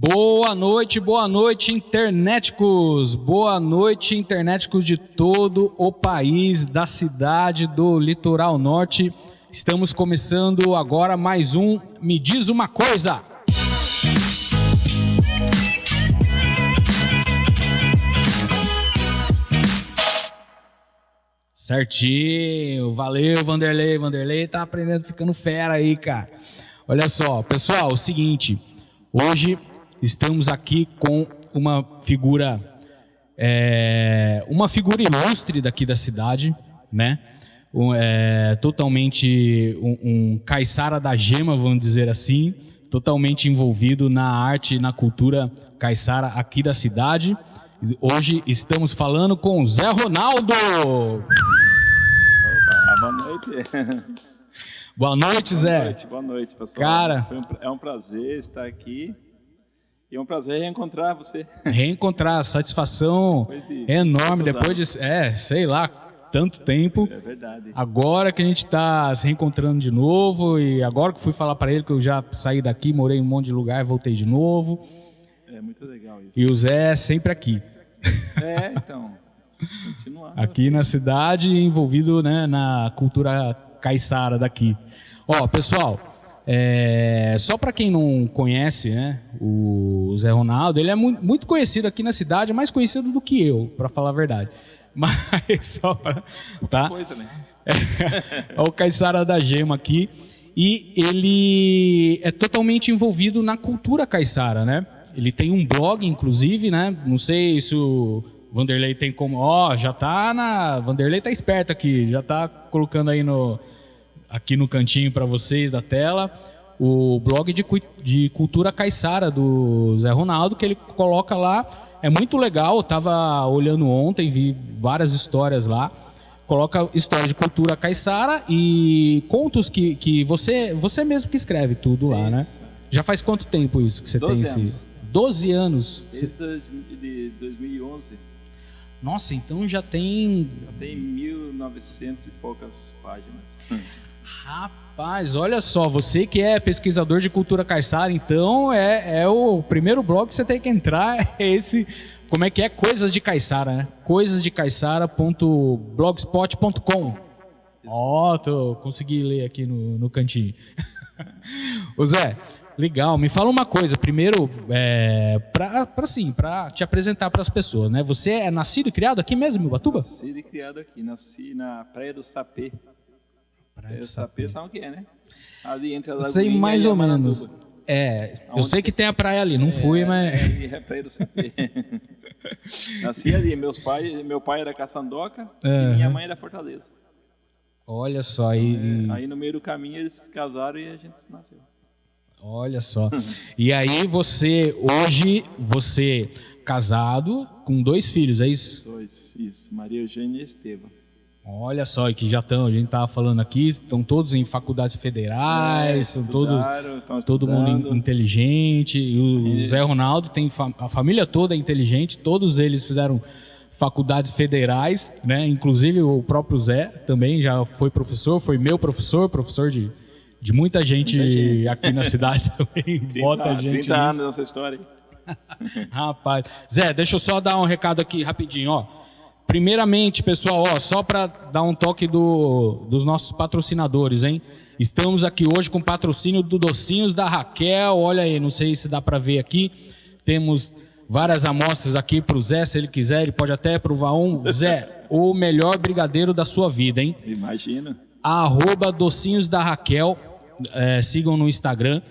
Boa noite, internéticos! Boa noite, internéticos de todo o país, da cidade, do litoral norte. Estamos começando agora mais um Me Diz Uma Coisa. Certinho, valeu Vanderlei. Vanderlei tá aprendendo, ficando fera aí, cara. Olha só, pessoal, o seguinte, hoje estamos aqui com uma figura ilustre daqui da cidade, né? Totalmente um caiçara da gema, vamos dizer assim, totalmente envolvido na arte e na cultura caiçara aqui da cidade. Hoje estamos falando com o Zé Ronaldo. Opa, boa noite. Boa noite, Zé. Boa noite, pessoal. Cara, é um prazer estar aqui e é um prazer reencontrar você. Reencontrar, satisfação enorme depois de, sei lá, tanto tempo. É verdade. Agora que a gente está se reencontrando de novo e agora que fui falar para ele que eu já saí daqui, morei em um monte de lugar, voltei de novo. É muito legal isso. E o Zé é sempre aqui. Então, continuando. Aqui na cidade, envolvido, né, na cultura caiçara daqui. Ó, pessoal, só para quem não conhece, né, o Zé Ronaldo, ele é muito conhecido aqui na cidade, é mais conhecido do que eu, para falar a verdade. Mas só para... Tá? Coisa, né? É o caiçara da gema aqui. E ele é totalmente envolvido na cultura caiçara, né? Ele tem um blog, inclusive, né? Não sei se o Vanderlei tem como... já tá na... Vanderlei tá esperto aqui, já tá colocando aí aqui no cantinho para vocês da tela o blog de cultura caiçara do Zé Ronaldo, que ele coloca lá. É muito legal, eu tava olhando ontem, vi várias histórias lá. Coloca história de cultura caiçara e contos que você mesmo que escreve tudo. Sim, lá, né? Já faz quanto tempo isso que você 12 tem anos. 12 anos? Desde 2011. Nossa, então já tem 1900 e poucas páginas. Rapaz, olha só, você que é pesquisador de cultura caiçara, então é o primeiro blog que você tem que entrar, é esse, como é que é? Coisas de Caiçara, né? coisasdecaiçara.blogspot.com. Consegui ler aqui no cantinho. Ô Zé, legal, me fala uma coisa, primeiro, para te apresentar para as pessoas, né? Você é nascido e criado aqui mesmo, em Ubatuba? Nascido e criado aqui, nasci na Praia do Sapê. Praia do Sapê, sabe o que é, né? Ali entre a Lagoinha sei mais e a ou menos. Eu sei que tem a praia ali, não fui, mas... É a Praia do Sapê. Nasci ali, meu pai era Caçandoca e minha mãe era Fortaleza. Olha só, aí no meio do caminho eles se casaram e a gente nasceu. Olha só. E aí você casado com 2 filhos, é isso? 2, isso. Maria Eugênia e Estevam. Olha só, e que já estão, a gente estava falando aqui, estão todos em faculdades federais, todo mundo inteligente. E o Zé Ronaldo tem a família toda é inteligente, todos eles fizeram faculdades federais, né? Inclusive o próprio Zé também já foi professor, foi meu professor de muita gente aqui na cidade também. 30 anos nessa história. Rapaz, Zé, deixa eu só dar um recado aqui rapidinho, ó. Primeiramente, pessoal, só para dar um toque dos nossos patrocinadores, hein? Estamos aqui hoje com patrocínio do Docinhos da Raquel. Olha aí, não sei se dá para ver aqui. Temos várias amostras aqui para o Zé, se ele quiser, ele pode até provar um. Zé, o melhor brigadeiro da sua vida, hein? Imagina. @Docinhos da Raquel, sigam no Instagram.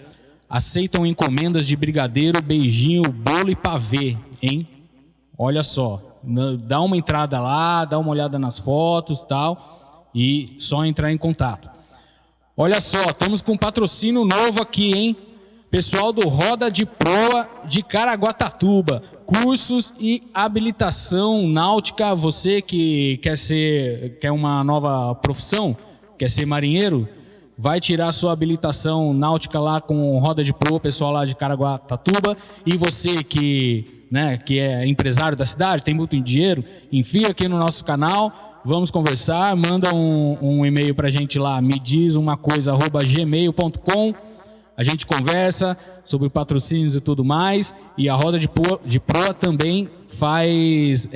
Aceitam encomendas de brigadeiro, beijinho, bolo e pavê, hein? Olha só. Dá uma entrada lá, dá uma olhada nas fotos e tal, e só entrar em contato. Olha só, estamos com um patrocínio novo aqui, hein? Pessoal do Roda de Proa de Caraguatatuba, cursos e habilitação náutica. Você que quer uma nova profissão, quer ser marinheiro, vai tirar sua habilitação náutica lá com Roda de Proa, pessoal lá de Caraguatatuba. E você que é empresário da cidade, tem muito dinheiro, enfia aqui no nosso canal, vamos conversar, manda um e-mail pra gente lá, medisumacoisa@gmail.com. A gente conversa sobre patrocínios e tudo mais. E a Roda de Proa também faz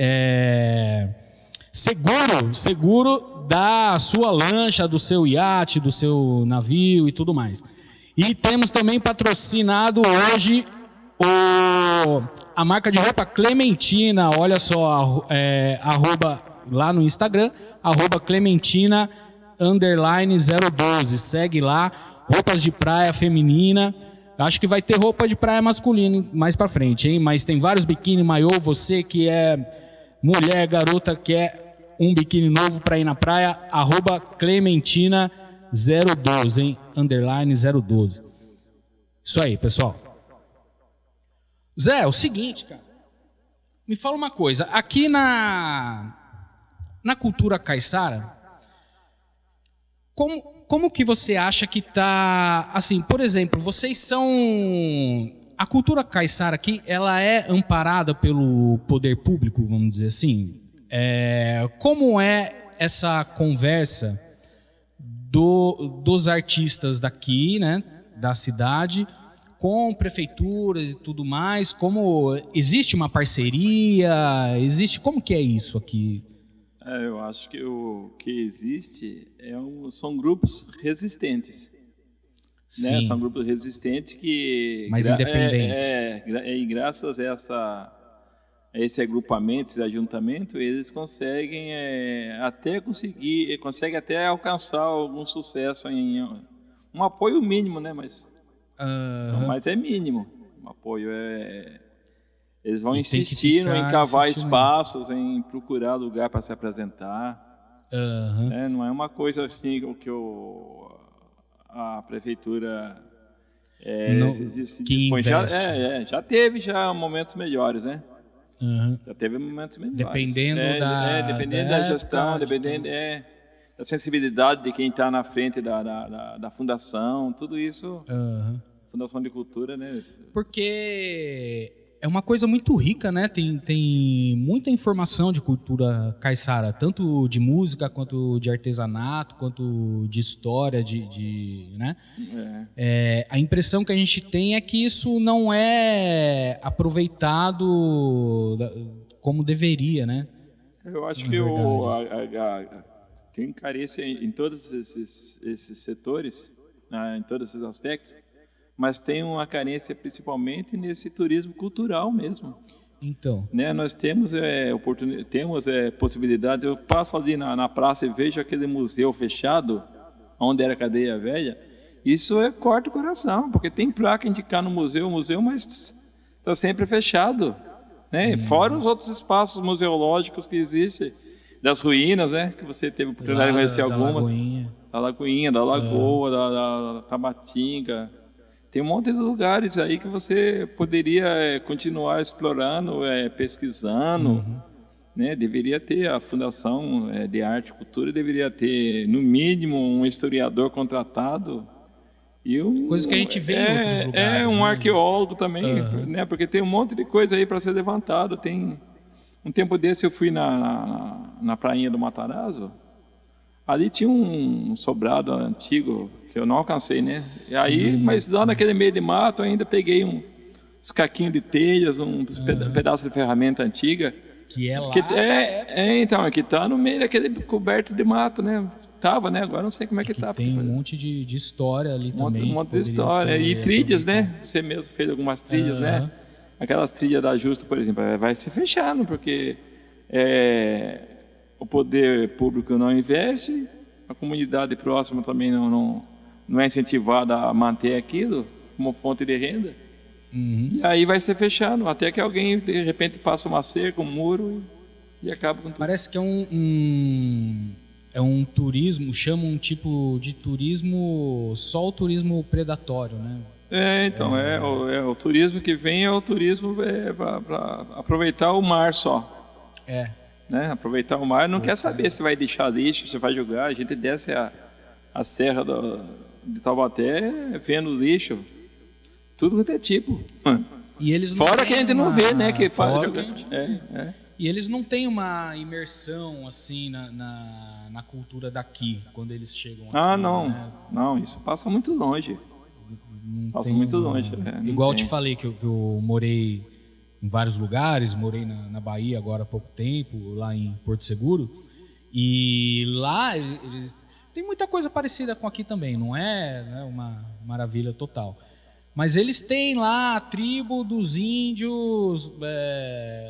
seguro da sua lancha, do seu iate, do seu navio e tudo mais. E temos também patrocinado hoje a marca de roupa Clementina. Olha só, arroba lá no Instagram, @Clementina_012. Segue lá, roupas de praia feminina. Acho que vai ter roupa de praia masculina mais pra frente, hein? Mas tem vários biquíni, maiô. Você que é mulher, garota, quer um biquíni novo pra ir na praia, @Clementina012, hein? _012. Isso aí, pessoal. Zé, é o seguinte, cara. Me fala uma coisa. Aqui na cultura caiçara, como que você acha que tá... Assim, por exemplo, vocês são... A cultura caiçara aqui, ela é amparada pelo poder público, vamos dizer assim? Como é essa conversa dos artistas daqui, né, da cidade, com prefeituras e tudo mais? Como existe uma parceria? Como que é isso aqui? Eu acho que o que existe são grupos resistentes. Né? São grupos resistentes que... Mais independentes. E graças a esse agrupamento, esse ajuntamento, eles conseguem conseguem até alcançar algum sucesso em um apoio mínimo, né? Mas é mínimo. Um apoio eles vão insistindo em cavar espaços, em procurar lugar para se apresentar. Não é uma coisa assim que a prefeitura se dispõe. Já teve momentos melhores, né? Já teve momentos melhores. Dependendo da gestão, dependendo da sensibilidade de quem está na frente da fundação, tudo isso. Fundação de Cultura, né? Porque é uma coisa muito rica, né? Tem muita informação de cultura caiçara, tanto de música, quanto de artesanato, quanto de história, né? A impressão que a gente tem é que isso não é aproveitado como deveria, né? Eu acho que tem carência em todos esses setores, em todos esses aspectos, mas tem uma carência principalmente nesse turismo cultural mesmo. Então, né, nós temos possibilidades. Eu passo ali na praça e vejo aquele museu fechado, onde era a cadeia velha. Isso corta o coração, porque tem placa indicando o museu, mas está sempre fechado, né? Fora os outros espaços museológicos que existem, das ruínas, né? Que você teve a oportunidade de conhecer algumas, da Lagoinha, da Lagoa, da Tabatinga. Tem um monte de lugares aí que você poderia continuar explorando, pesquisando, né? Deveria ter a Fundação de Arte e Cultura, deveria ter, no mínimo, um historiador contratado. Coisa que a gente vê em outros lugares. Um arqueólogo também, né? Porque tem um monte de coisa aí para ser levantado. Um tempo desse eu fui na prainha do Matarazzo. Ali tinha um sobrado antigo que eu não alcancei, né? E aí, mas lá naquele meio de mato, eu ainda peguei uns caquinhos de telhas, um pedaço de ferramenta antiga. Que é lá. Então, que está no meio daquele coberto de mato, né? Tava, né? Agora não sei como é que tá. Tem um monte de história ali também. Um monte de história. E trilhas, né? Você mesmo fez algumas trilhas, né? Aquelas trilhas da Justa, por exemplo, vai se fechando, porque o poder público não investe, a comunidade próxima também não é incentivada a manter aquilo como fonte de renda. E aí vai se fechando, até que alguém, de repente, passa uma cerca, um muro e acaba com tudo. Parece que é um turismo, chama um tipo de turismo, só o turismo predatório, né? Então, o turismo que vem é o turismo para aproveitar o mar só. Né? Aproveitar o mar, não quer saber se vai deixar lixo, se vai jogar. A gente desce a serra de Taubaté vendo lixo, tudo quanto é tipo. E eles fora que a gente não vê, né? Que faz jogar. E eles não têm uma imersão assim na cultura daqui, quando eles chegam aqui. Não. Né? Não, isso passa muito longe. Passa muito longe. Igual eu te falei que eu morei em vários lugares, morei na Bahia agora há pouco tempo, lá em Porto Seguro, e lá eles tem muita coisa parecida com aqui também, não é, né, uma maravilha total. Mas eles têm lá a tribo dos índios,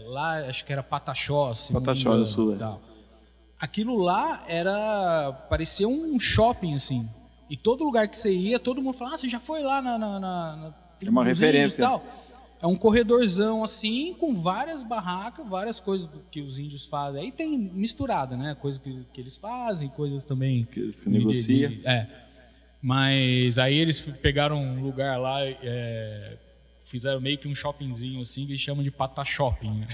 lá acho que era Pataxó, Pataxó do Sul. Aquilo lá parecia um shopping, assim. E todo lugar que você ia, todo mundo falava, você já foi lá na tribo uma referência. E tal. É um corredorzão assim, com várias barracas, várias coisas que os índios fazem. Aí tem misturada, né? Coisas que eles fazem, coisas também... Que eles negociam. Mas aí eles pegaram um lugar lá, fizeram meio que um shoppingzinho assim, que eles chamam de Pata Shopping.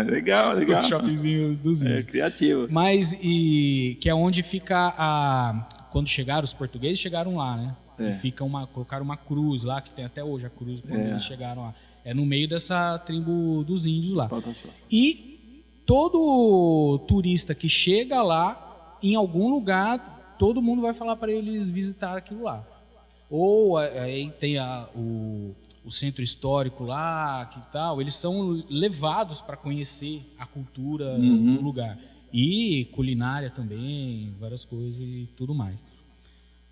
Legal. O shoppingzinho dos índios. Criativo. Mas, que é onde fica quando chegaram, os portugueses chegaram lá, né? E colocaram uma cruz lá, que tem até hoje a cruz, quando eles chegaram lá. É no meio dessa tribo dos índios lá. E todo turista que chega lá, em algum lugar, todo mundo vai falar para eles visitar aquilo lá. Ou aí tem o centro histórico lá, que tal, eles são levados para conhecer a cultura do lugar. E culinária também, várias coisas e tudo mais.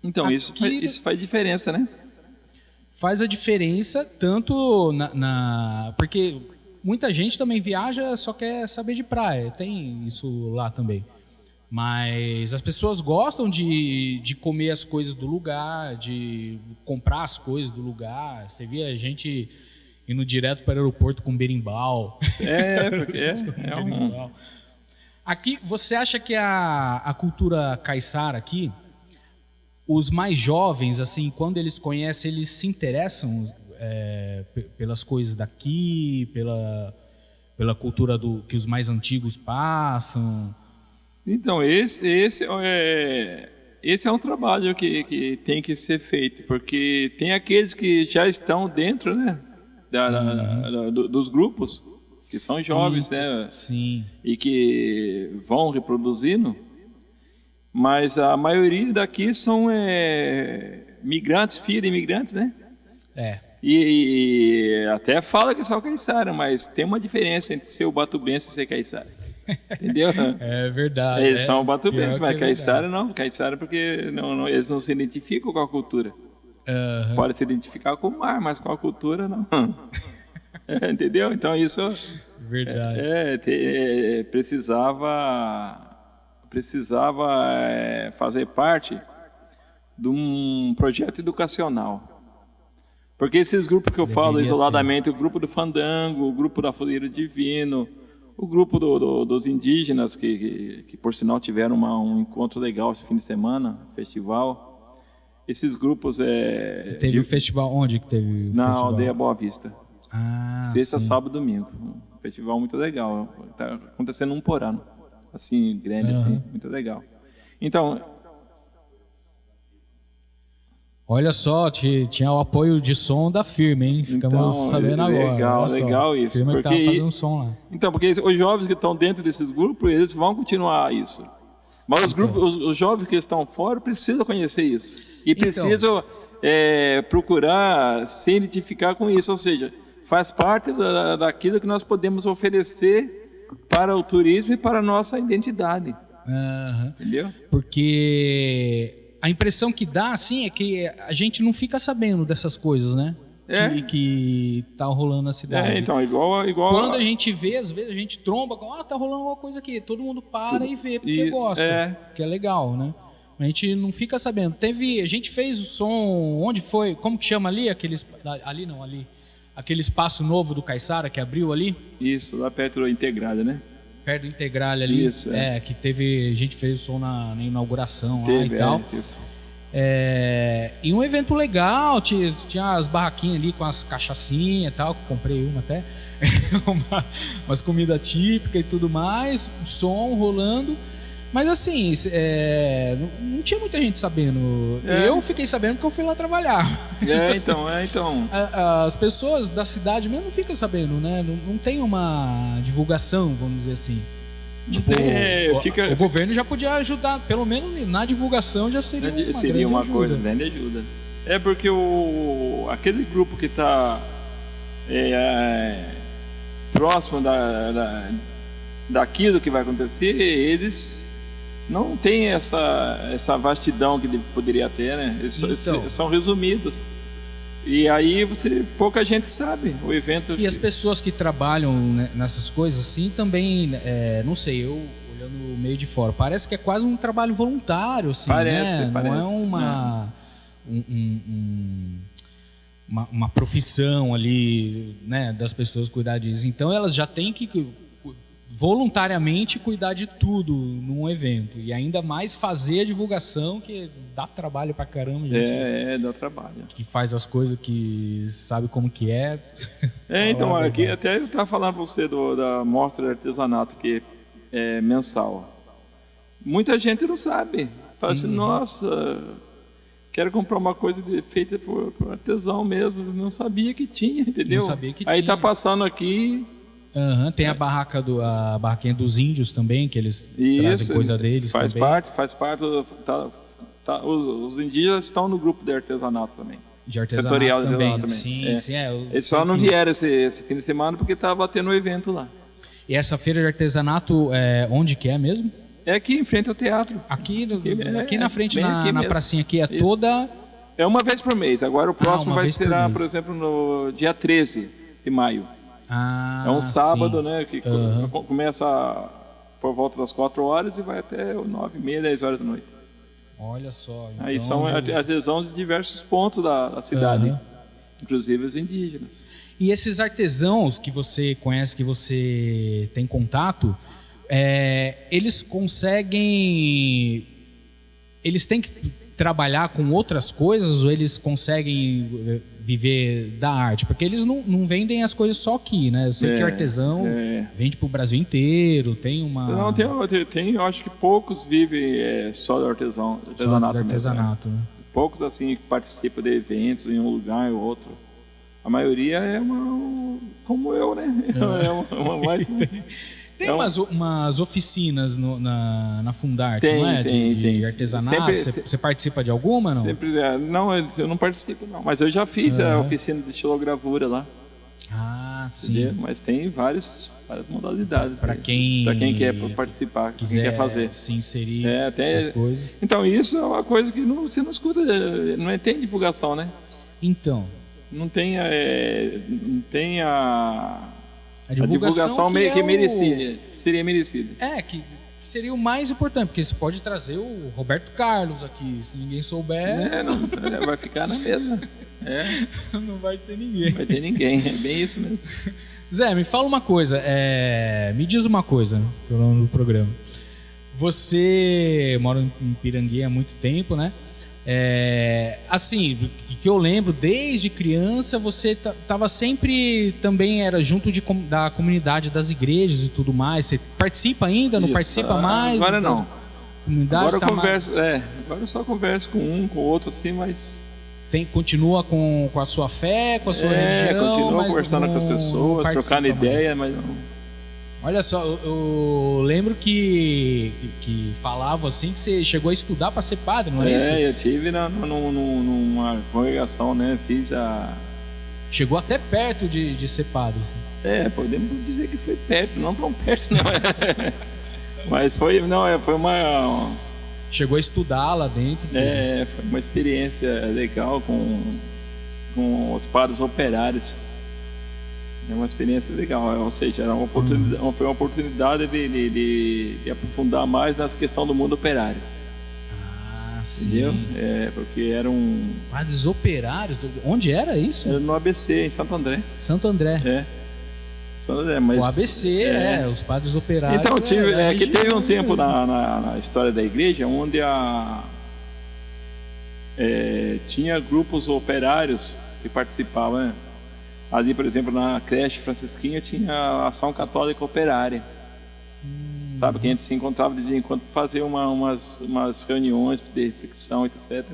Então, isso faz diferença, né? Faz a diferença tanto porque muita gente também viaja, só quer saber de praia. Tem isso lá também. Mas as pessoas gostam de comer as coisas do lugar, de comprar as coisas do lugar. Você via gente indo direto para o aeroporto com berimbau. Porque berimbau. Aqui, você acha que a cultura caiçara aqui, os mais jovens, assim, quando eles conhecem, eles se interessam pelas coisas daqui, pela cultura que os mais antigos passam? Então, esse é um trabalho que tem que ser feito, porque tem aqueles que já estão dentro, né, dos grupos, que são jovens, né? Sim. E que vão reproduzindo, mas a maioria daqui são migrantes, filhos de imigrantes, né? E até fala que são caiçara, mas tem uma diferença entre ser o batubense e ser caiçara. Entendeu? É verdade. Eles são batubenses, mas caiçara não. Caiçara porque eles não se identificam com a cultura. Pode se identificar com o mar, mas com a cultura não. Entendeu? Então isso verdade. Precisava fazer parte de um projeto educacional. Porque esses grupos que eu falo isoladamente, o grupo do Fandango, o grupo da Fogueira Divino, o grupo dos indígenas, que por sinal tiveram um encontro legal esse fim de semana, festival. Esses grupos... Teve o festival onde que teve? Na Aldeia Boa Vista. Sexta, sim. Sábado, domingo. Um festival muito legal. Está acontecendo um por ano. Assim, grande, assim, muito legal. Então... Olha só, tinha o apoio de som da firma, hein? Ficamos sabendo agora. Legal isso. A firma porque que fazendo som lá. Então, porque os jovens que estão dentro desses grupos, eles vão continuar isso. Mas os jovens que estão fora precisam conhecer isso. E precisam procurar se identificar com isso. Ou seja, faz parte daquilo que nós podemos oferecer para o turismo e para a nossa identidade. Entendeu? Porque a impressão que dá, assim, é que a gente não fica sabendo dessas coisas, né? Que tá rolando na cidade. Então, igual... Quando a gente vê, às vezes a gente tromba, tá rolando alguma coisa aqui. Todo mundo para e vê, porque gosta, que é legal, né? A gente não fica sabendo. A gente fez o som, onde foi? Como que chama ali? Ali. Aquele espaço novo do Caiçara que abriu ali? Isso, lá perto da Integrada, né? Perto do Integrale ali. Isso, que teve... A gente fez o som na inauguração lá e tal. E um evento legal, tinha as barraquinhas ali com as cachaçinhas e tal, que comprei uma até. Umas comidas típicas e tudo mais, o som rolando. Mas assim, não tinha muita gente sabendo. Eu fiquei sabendo porque eu fui lá trabalhar. Então. As pessoas da cidade mesmo não ficam sabendo, né? Não tem uma divulgação, vamos dizer assim. O governo já podia ajudar, pelo menos na divulgação já seria uma coisa, grande ajuda. É porque aquele grupo que está próximo daquilo que vai acontecer, eles não têm essa vastidão que ele poderia ter, né? Eles Então. são resumidos. E aí pouca gente sabe o evento. E as pessoas que trabalham, né, nessas coisas assim também, não sei, eu olhando meio de fora, parece que é quase um trabalho voluntário, assim, Parece. Não é uma profissão ali, né, das pessoas cuidar disso. Então elas já têm que voluntariamente cuidar de tudo num evento. E ainda mais fazer a divulgação, que dá trabalho pra caramba, gente. Dá trabalho. Que faz as coisas, que sabe como que é. Então, aqui até eu estava falando para você da mostra de artesanato, que é mensal. Muita gente não sabe. Fala assim, nossa, quero comprar uma coisa feita por artesão mesmo. Não sabia que tinha, entendeu? Não sabia que Aí tinha. tá passando aqui. Tem a barraquinha dos índios também, que eles trazem coisa deles faz também. Faz parte. Os indígenas estão no grupo de artesanato também. De artesanato setorial de também. artesanato também. Sim, Eles só não vieram esse fim de semana porque estava tendo um evento lá. E essa feira de artesanato, onde que é mesmo? É aqui em frente ao teatro. Aqui na frente, bem aqui na mesmo. pracinha aqui, Isso. toda... É uma vez por mês. Agora o próximo uma vai vez por ser, mês. por exemplo, no dia 13 de maio. É um sábado, sim. né? Que começa por volta das 4 horas e vai até 9h30, 10 horas da noite. Olha só. Então, Aí são artesãos de diversos pontos da cidade, inclusive os indígenas. E esses artesãos que você conhece, que você tem contato, eles conseguem... Eles têm que trabalhar com outras coisas ou eles conseguem viver da arte? Porque eles não vendem as coisas só aqui, né? Eu sei que o artesão vende para o Brasil inteiro, tem uma... Não, eu acho que poucos vivem só do artesanato mesmo. Né? Poucos, assim, que participam de eventos em um lugar ou outro. A maioria é como eu, né? É uma mais... Tem umas oficinas na Fundarte, não é? Tem. De artesanato. Você participa de alguma, não? Não, eu não participo, não. Mas eu já fiz a oficina de estilogravura lá. Sim. Entendeu? Mas tem várias modalidades. Para quem quer participar, quem quer fazer. Se inserir as coisas. Então, isso é uma coisa que você não escuta, não tem divulgação, né? Então. Não tem a divulgação que que merecia, que seria merecida. Que seria o mais importante, porque você pode trazer o Roberto Carlos aqui, se ninguém souber... vai ficar na mesma. Não vai ter ninguém. Vai ter ninguém, é bem isso mesmo. Zé, me fala uma coisa, me diz uma coisa, que é o nome do programa. Você mora em Pirangueira há muito tempo, né? Assim, que eu lembro, desde criança você estava sempre, também era junto da comunidade das igrejas e tudo mais. Você participa ainda, não participa mais? Agora não. Comunidade agora eu converso, agora eu só converso com um, com o outro assim, mas... Continua com a sua fé, com a sua religião? Continua conversando com as pessoas, trocando ideia, mas não... Olha só, eu lembro que falava assim que você chegou a estudar para ser padre, não é isso? Eu tive numa congregação, né? Fiz a... Chegou até perto de ser padre. Podemos dizer que foi perto, não tão perto, não. Mas foi uma... Chegou a estudar lá dentro? Foi uma experiência legal com os padres operários. É uma experiência legal, ou seja, era foi uma oportunidade de aprofundar mais nessa questão do mundo operário. Entendeu? Porque eram... Padres operários? Onde era isso? Era no ABC, em Santo André. Santo André. Santo André, mas... O ABC, os padres operários... Então, que teve um tempo na história da igreja onde tinha grupos operários que participavam, né? Ali, por exemplo, na creche francisquinha tinha a ação católica operária. Sabe, que a gente se encontrava de vez em quando para fazer umas reuniões de reflexão, etc.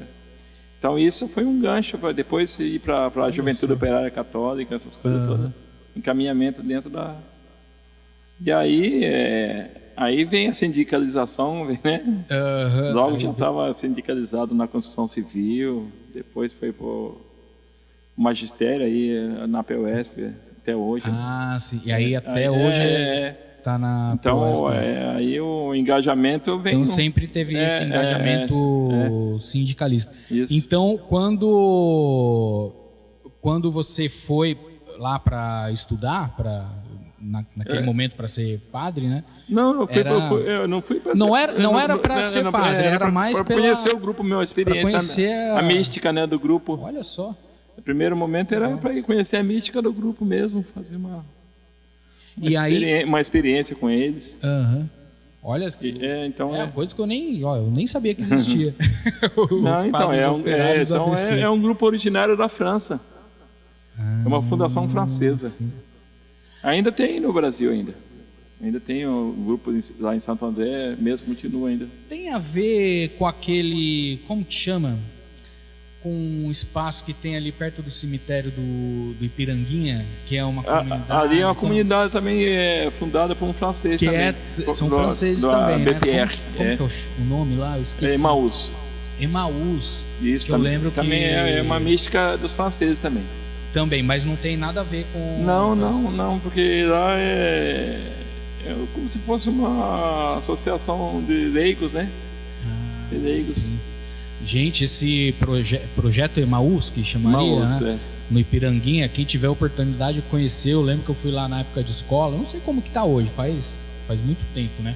Então isso foi um gancho para depois ir para a juventude operária católica, essas coisas todas. Encaminhamento dentro da... E aí, Aí vem a sindicalização, né? Logo já estava sindicalizado na construção civil, depois foi para o magistério aí na PUESP até hoje. Ah, sim. E aí até hoje está na Então, aí o engajamento vem... Então sempre teve esse engajamento sindicalista. Isso. Então, quando você foi lá para estudar, naquele momento para ser padre, né? Não, eu não fui para ser... Não era para ser padre, era mais para conhecer o grupo, a experiência, a mística, né, do grupo. Olha só. O primeiro momento era para ir conhecer a mística do grupo mesmo, fazer uma experiência com eles. Olha, então coisa que eu nem sabia que existia. Não, então é um grupo originário da França. É uma fundação francesa. Sim. Ainda tem no Brasil ainda tem o grupo lá em Santo André, mesmo continua ainda. Tem a ver com aquele, como que chama? Com um espaço que tem ali perto do cemitério do Ipiranguinha, que é uma comunidade... Ali é uma comunidade também fundada por um francês que também. São franceses também, BPR, né? Como que é o nome lá? Eu esqueci. Emaús. Isso, eu lembro que... Também é uma mística dos franceses também. Também, mas não tem nada a ver com... Não, porque lá é como se fosse uma associação de leigos, né? De leigos. Sim. Gente, esse projeto Emaús, que chamaria, Emaús, né? No Ipiranguinha, quem tiver a oportunidade de conhecer, eu lembro que eu fui lá na época de escola, não sei como que tá hoje, faz muito tempo, né?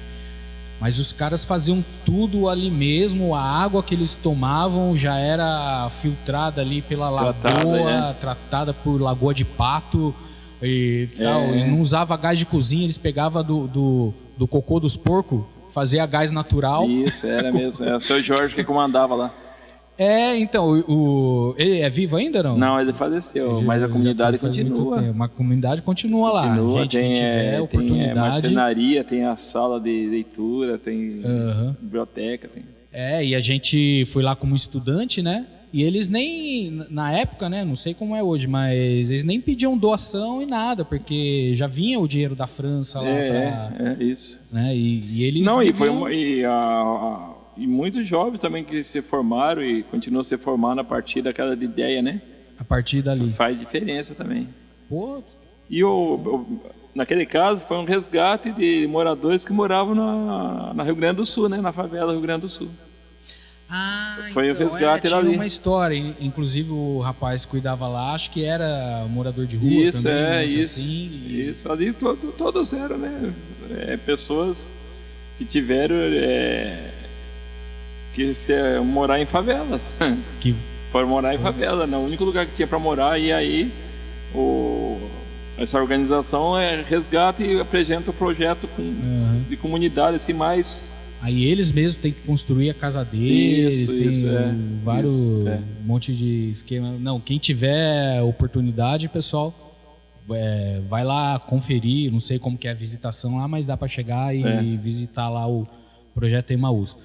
Mas os caras faziam tudo ali mesmo, a água que eles tomavam já era filtrada ali pela lagoa, tratada por lagoa de pato e tal. E não usava gás de cozinha, eles pegavam do cocô dos porcos, fazia gás natural. Isso, era mesmo. É o seu Jorge que comandava lá. Então, ele é vivo ainda ou não? Não, ele faleceu, mas a comunidade continua. Uma comunidade continua lá. Gente, quem tiver oportunidade... Tem marcenaria, tem a sala de leitura, tem biblioteca. E a gente foi lá como estudante, né? E eles nem, na época, né? Não sei como é hoje, mas eles nem pediam doação e nada, porque já vinha o dinheiro da França lá isso. Né? E eles... Não, e muitos jovens também que se formaram e continuam se formando a partir daquela ideia, né? A partir dali. Faz diferença também. Pô. E naquele caso foi um resgate de moradores que moravam na Rio Grande do Sul, né? Na favela Rio Grande do Sul. Foi então, o resgate tinha ali. Uma história, inclusive o rapaz que cuidava lá, acho que era morador de rua isso, também. Isso, ali todos eram, né? Pessoas que tiveram... que morar em favelas. Que foram morar em favela, no único lugar que tinha para morar. E aí essa organização resgata e apresenta o projeto de comunidade assim mais. Aí eles mesmos têm que construir a casa deles, vários monte de esquema. Não, quem tiver oportunidade, pessoal, vai lá conferir. Não sei como que é a visitação lá, mas dá para chegar e visitar lá o projeto Emaús.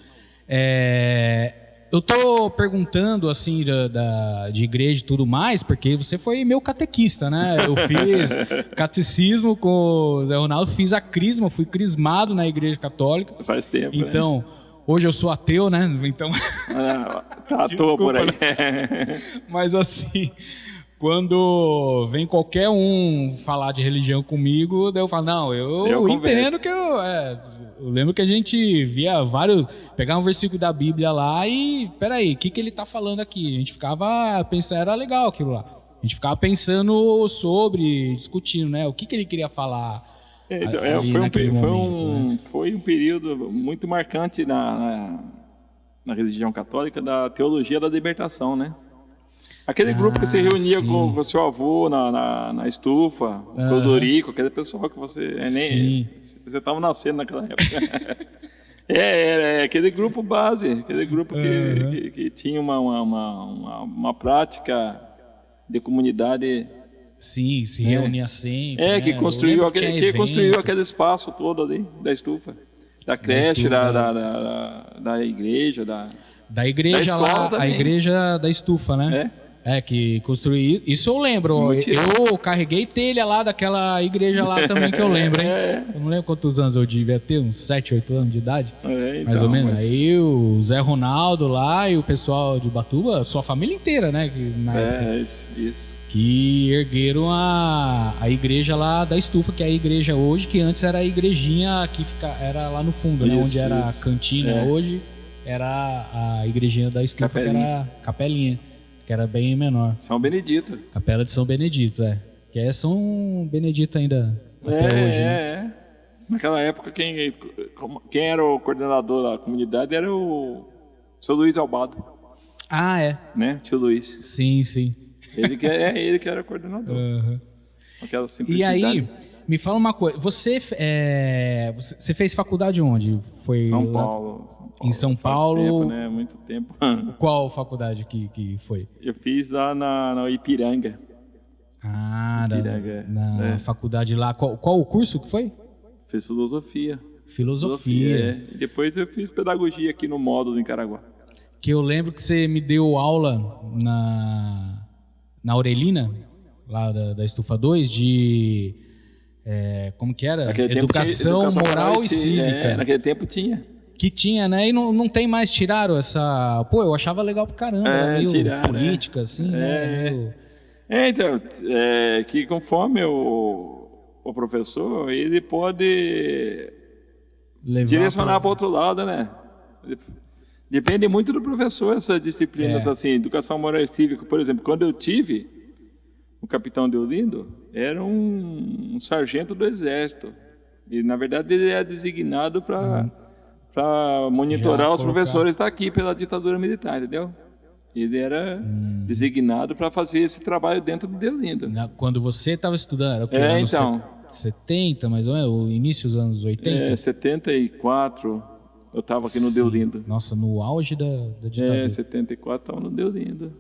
Eu tô perguntando assim de igreja e tudo mais, porque você foi meu catequista, né? Eu fiz catecismo com o Zé Ronaldo, fiz a crisma, fui crismado na igreja católica. Faz tempo, então, né? Hoje eu sou ateu, né? Então... tá à toa por aí. Mas assim, quando vem qualquer um falar de religião comigo, daí eu falo, não, eu entendo que eu lembro que a gente via pegava um versículo da Bíblia lá e, peraí, o que ele está falando aqui? A gente ficava pensando, era legal aquilo lá. A gente ficava pensando sobre, discutindo, né? O que ele queria falar. Foi um período muito marcante na religião católica da teologia da libertação, né? Aquele grupo que se reunia com o seu avô na estufa, o Clodorico, aquele pessoal que você estava nascendo naquela época. Aquele grupo base, aquele grupo que tinha uma prática de comunidade. Sim, se reunia sempre. Que construiu aquele espaço todo ali da estufa, da creche, da igreja, da igreja escola lá, a igreja da estufa, né? Que construí. Isso eu lembro. Eu carreguei telha lá daquela igreja lá também que eu lembro, hein? Eu não lembro quantos anos eu devia ter, uns 7, 8 anos de idade. Então, mais ou menos. Mas... Aí o Zé Ronaldo lá e o pessoal de Ubatuba, sua família inteira, né? Isso. Que ergueram a igreja lá da Estufa, que é a igreja hoje, que antes era a igrejinha que era lá no fundo, né? Onde era a cantina hoje, era a igrejinha da Estufa, Capelinha. Que era a capelinha. Que era bem menor. São Benedito. Capela de São Benedito, Que é São Benedito ainda até hoje. Né? Naquela época, quem era o coordenador da comunidade era o seu Luiz Albado. Ah, é? Né? Tio Luiz. Sim. Ele que era coordenador. Uhum. Aquela simplicidade. E aí, me fala uma coisa. Você fez faculdade onde? Foi São Paulo. Em São Paulo? Faz tempo, né? Muito tempo. Qual faculdade que foi? Eu fiz lá na Ipiranga. Ipiranga, na faculdade lá. Qual o curso que foi? Fiz filosofia. Filosofia. E depois eu fiz pedagogia aqui no módulo em Caraguá. Que eu lembro que você me deu aula na Aurelina, lá da Estufa 2, de... como que era? Educação moral e cívica. Naquele tempo tinha. Que tinha, né? E não tem mais, tiraram essa... Pô, eu achava legal pra caramba. Meio política, assim, né? Então, que conforme o professor, ele pode direcionar para outro lado, né? Depende muito do professor, essas disciplinas, assim, educação moral e cívica. Por exemplo, quando eu tive o capitão Deolindo, era um sargento do Exército. E, na verdade, ele é designado para monitorar os professores daqui pela ditadura militar, entendeu? Ele era designado para fazer esse trabalho dentro do Deolindo. Quando você estava estudando, era o quê? Então. 70, mais ou menos? O início dos anos 80? 74, eu estava aqui no Deolindo. Nossa, no auge da ditadura. 74 estava no Deolindo.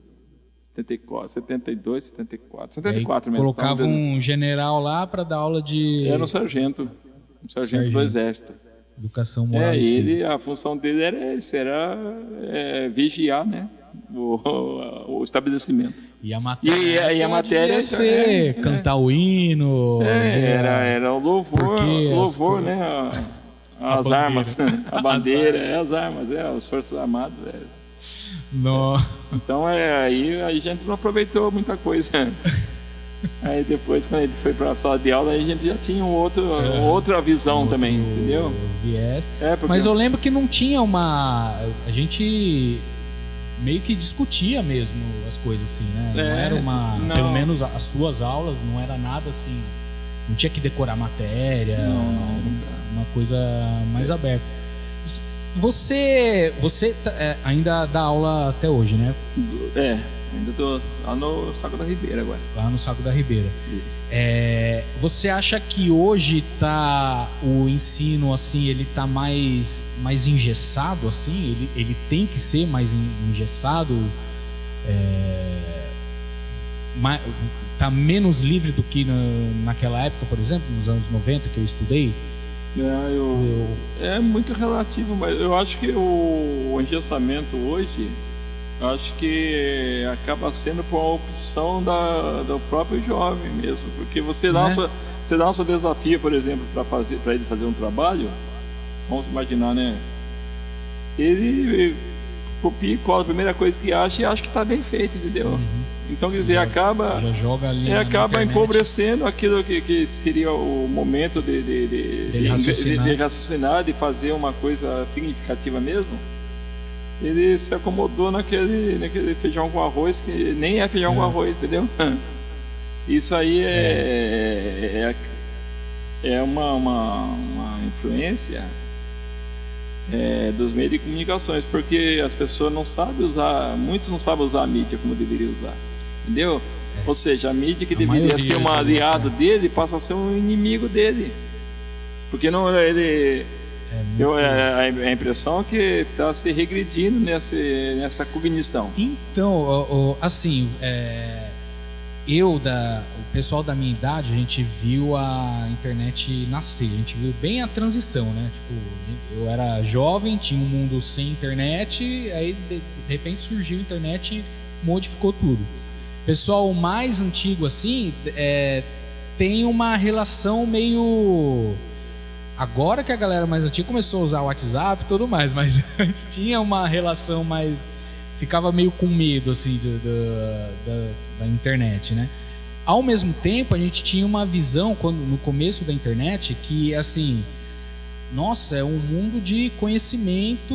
74, 72, 74. 74 mesmo. Colocava um general lá para dar aula de... Era um sargento do Exército. Educação moral e cívica. A função dele era vigiar, né, o estabelecimento. E a matéria, e a matéria ser cantar o hino. Era o louvor, né? As armas, a bandeira, as armas, as Forças Armadas. Então aí a gente não aproveitou muita coisa. Aí depois, quando a gente foi para a sala de aula, aí a gente já tinha outra visão também, entendeu? Viés. Mas eu lembro que não tinha a gente meio que discutia mesmo as coisas assim, né? Não era pelo menos as suas aulas, não era nada assim, não tinha que decorar matéria, uma coisa mais aberta. Você ainda dá aula até hoje, né? Ainda estou lá no Saco da Ribeira agora. Lá no Saco da Ribeira. Isso. Você acha que hoje o ensino assim, ele tá mais engessado assim? Ele tem que ser mais engessado? Tá menos livre do que naquela época, por exemplo, nos anos 90 que eu estudei? É muito relativo, mas eu acho que o engessamento hoje, eu acho que acaba sendo por uma opção do próprio jovem mesmo, porque você lança um desafio, por exemplo, para ele fazer um trabalho, vamos imaginar, né? Ele copia e cola a primeira coisa que acha e acha que está bem feito, entendeu? Então, quer dizer, acaba empobrecendo aquilo que seria o momento de raciocinar, de fazer uma coisa significativa mesmo. Ele se acomodou naquele feijão com arroz, que nem é feijão com arroz, entendeu? Isso aí é uma influência dos meios de comunicações, porque as pessoas muitos não sabem usar a mídia como deveriam usar, entendeu? Ou seja, a mídia que deveria ser um aliado dele passa a ser um inimigo dele, porque a impressão é que está se regredindo nessa cognição. Então, assim, o pessoal da minha idade, a gente viu a internet nascer, a gente viu bem a transição, né? Tipo, eu era jovem, tinha um mundo sem internet, aí de repente surgiu a internet e modificou tudo. pessoal mais antigo assim tem uma relação meio... Agora que a galera mais antiga começou a usar o WhatsApp e tudo mais, mas antes tinha uma relação mais... Ficava meio com medo assim da internet, né? Ao mesmo tempo, a gente tinha uma visão no começo da internet que, assim, nossa, é um mundo de conhecimento